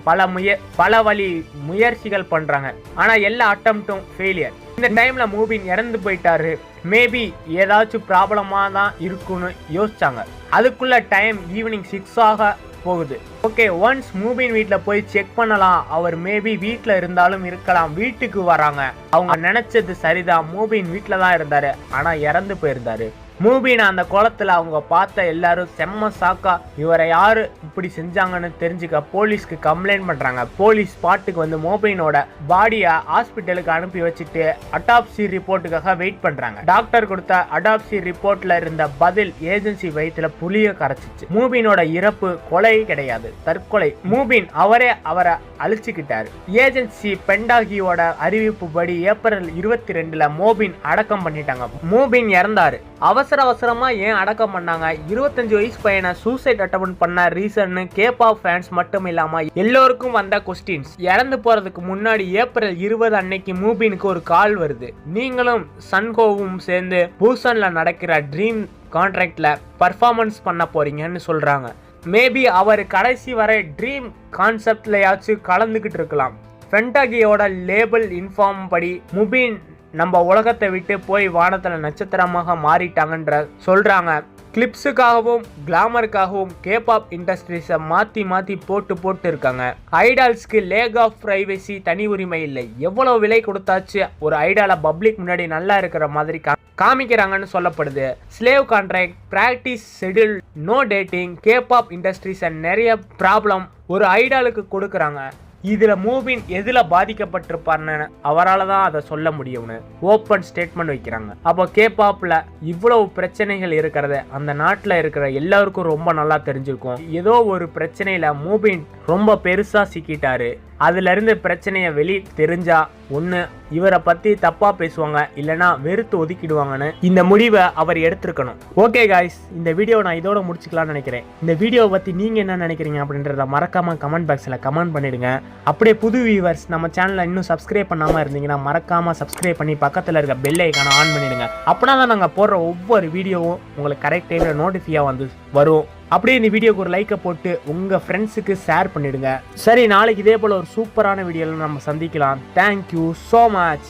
பல வழி முயற்சிகள் பண்றாங்க. ஆனா எல்லா அட்டம்ப்டும் ஃபெயிலியர். இந்த டைம்ல மூபின் இறந்து போயிட்டாரு. மேபி ஏதாச்சும் ப்ராப்ளமா தான் இருக்குன்னு யோசிச்சாங்க. அதுக்குள்ள டைம் ஈவினிங் 6 ஆக போகுது. ஓகே, ஒன்ஸ் மூபின் வீட்டில் போய் செக் பண்ணலாம். அவர் மேபி வீட்டில் இருந்தாலும் இருக்கலாம். வீட்டுக்கு வராங்க. அவங்க நினைச்சது சரிதான், மூபின் வீட்டில் தான் இருந்தாரு, ஆனா இறந்து போயிருந்தாரு. மூபின் அந்த குளத்துல அவங்க பார்த்த எல்லாரும் செம்ம சாக்கா. இவரை யாரு இப்படி செஞ்சாங்கன்னு தெரிஞ்சுக்க போலீஸ்க்கு கம்ப்ளைண்ட் பண்றாங்க. போலீஸ் ஸ்பாட்டுக்கு வந்து மூபினோட பாடியை ஹாஸ்பிட்டலுக்கு அனுப்பி வச்சுட்டு அட்டாப்சி ரிப்போர்ட்டுக்காக வெயிட் பண்றாங்க. டாக்டர் கொடுத்த அட்டாப்சி ரிப்போர்ட்ல இருந்த பதில் ஏஜென்சி வயிற்றுல புளிய கரைச்சிச்சு. மூபினோட இறப்பு கொலை கிடையாது, தற்கொலை. மூபின் அவரை அழிச்சுக்கிட்டாரு. ஏஜென்சி பென்டாகியோட அறிவிப்பு படி ஏப்ரல் 22 மூபின் அடக்கம் பண்ணிட்டாங்க. மூபின் இறந்தாரு. அவசரமா ஏன் அடக்கம் பண்ணாங்க? 25 வயசு பையனை சூசைட் அட்டம் பண்ண ரீசன் கேபாப் ஃபேன்ஸ் மட்டும் இல்லாம எல்லோருக்கும் வந்த கொஸ்டின்ஸ். இறந்து போறதுக்கு முன்னாடி ஏப்ரல் 20 அன்னைக்கு மூபினுக்கு ஒரு கால் வருது. நீங்களும் சன்கோவும் சேர்ந்து பூசன்ல நடக்கிற ட்ரீம் கான்ட்ராக்ட்ல பர்ஃபார்மன்ஸ் பண்ண போறீங்கன்னு சொல்றாங்க. மேபி அவர் கடைசி வரை ட்ரீம் கான்செப்ட்லயாச்சும் கலந்துகிட்டு இருக்கலாம். பென்டாகியோட லேபிள் இன்ஃபார்ம் படி மூபின் நம்ம உலகத்தை விட்டு போய் வானத்துல நட்சத்திரமாக மாறிட்டாங்கன்ற சொல்றாங்க. கிளிப்ஸுக்காகவும் கிளாமருக்காகவும் கேபாப் இண்டஸ்ட்ரீஸை மாற்றி போட்டு இருக்காங்க. ஐடால்ஸ்க்கு லேக் ஆஃப் பிரைவசி, தனி உரிமை இல்லை. எவ்வளவு விலை கொடுத்தாச்சு ஒரு ஐடாலை பப்ளிக் முன்னாடி நல்லா இருக்கிற மாதிரி காமிக்கிறாங்கன்னு சொல்லப்படுது. Slave contract, practice schedule, no dating, K-pop industries நிறைய ப்ராப்ளம் ஒரு ஐடாலுக்கு கொடுக்குறாங்க. இதுல மூபின் எதுல பாதிக்கப்பட்டிருப்பார்னு அவரால் தான் அதை சொல்ல முடியும்னு ஓப்பன் ஸ்டேட்மெண்ட் வைக்கிறாங்க. அப்போ கேபாப்ல இவ்வளவு பிரச்சனைகள் இருக்கிறது அந்த நாட்டில் இருக்கிற எல்லாருக்கும் ரொம்ப நல்லா தெரிஞ்சிருக்கும். ஏதோ ஒரு பிரச்சனையில மூபின் ரொம்ப பெருசா சிக்கிட்டாரு. அதுல இருந்து பிரச்சனைய வெளியே தெரிஞ்சா ஒண்ணு இவரை பத்தி தப்பா பேசுவாங்க, இல்லைன்னா வெறுத்து ஒதுக்கிடுவாங்கன்னு இந்த முடிவை அவர் எடுத்திருக்கணும். ஓகே காய்ஸ், இந்த வீடியோ நான் இதோட முடிச்சுக்கலாம்னு நினைக்கிறேன். இந்த வீடியோவை பத்தி நீங்க என்ன நினைக்கிறீங்க அப்படின்றத மறக்காம கமெண்ட் பாக்ஸ்ல கமெண்ட் பண்ணிடுங்க. அப்படியே புது வியூவர்ஸ் நம்ம சேனலை இன்னும் சப்ஸ்கிரைப் பண்ணாம இருந்தீங்கன்னா மறக்காம சப்ஸ்கிரைப் பண்ணி பக்கத்துல இருக்க பெல் ஐகானை ஆன் பண்ணிடுங்க. அப்படின்னா தான் நாங்கள் போடுற ஒவ்வொரு வீடியோவும் உங்களுக்கு கரெக்ட் டைம்ல நோட்டிஃபிகா வந்து வரும். அப்படியே இந்த வீடியோக்கு ஒரு லைக்கை போட்டு உங்க ஃப்ரெண்ட்ஸுக்கு ஷேர் பண்ணிடுங்க. சரி, நாளைக்கு இதே போல ஒரு சூப்பரான வீடியோவில் நம்ம சந்திக்கலாம். Thank you so much.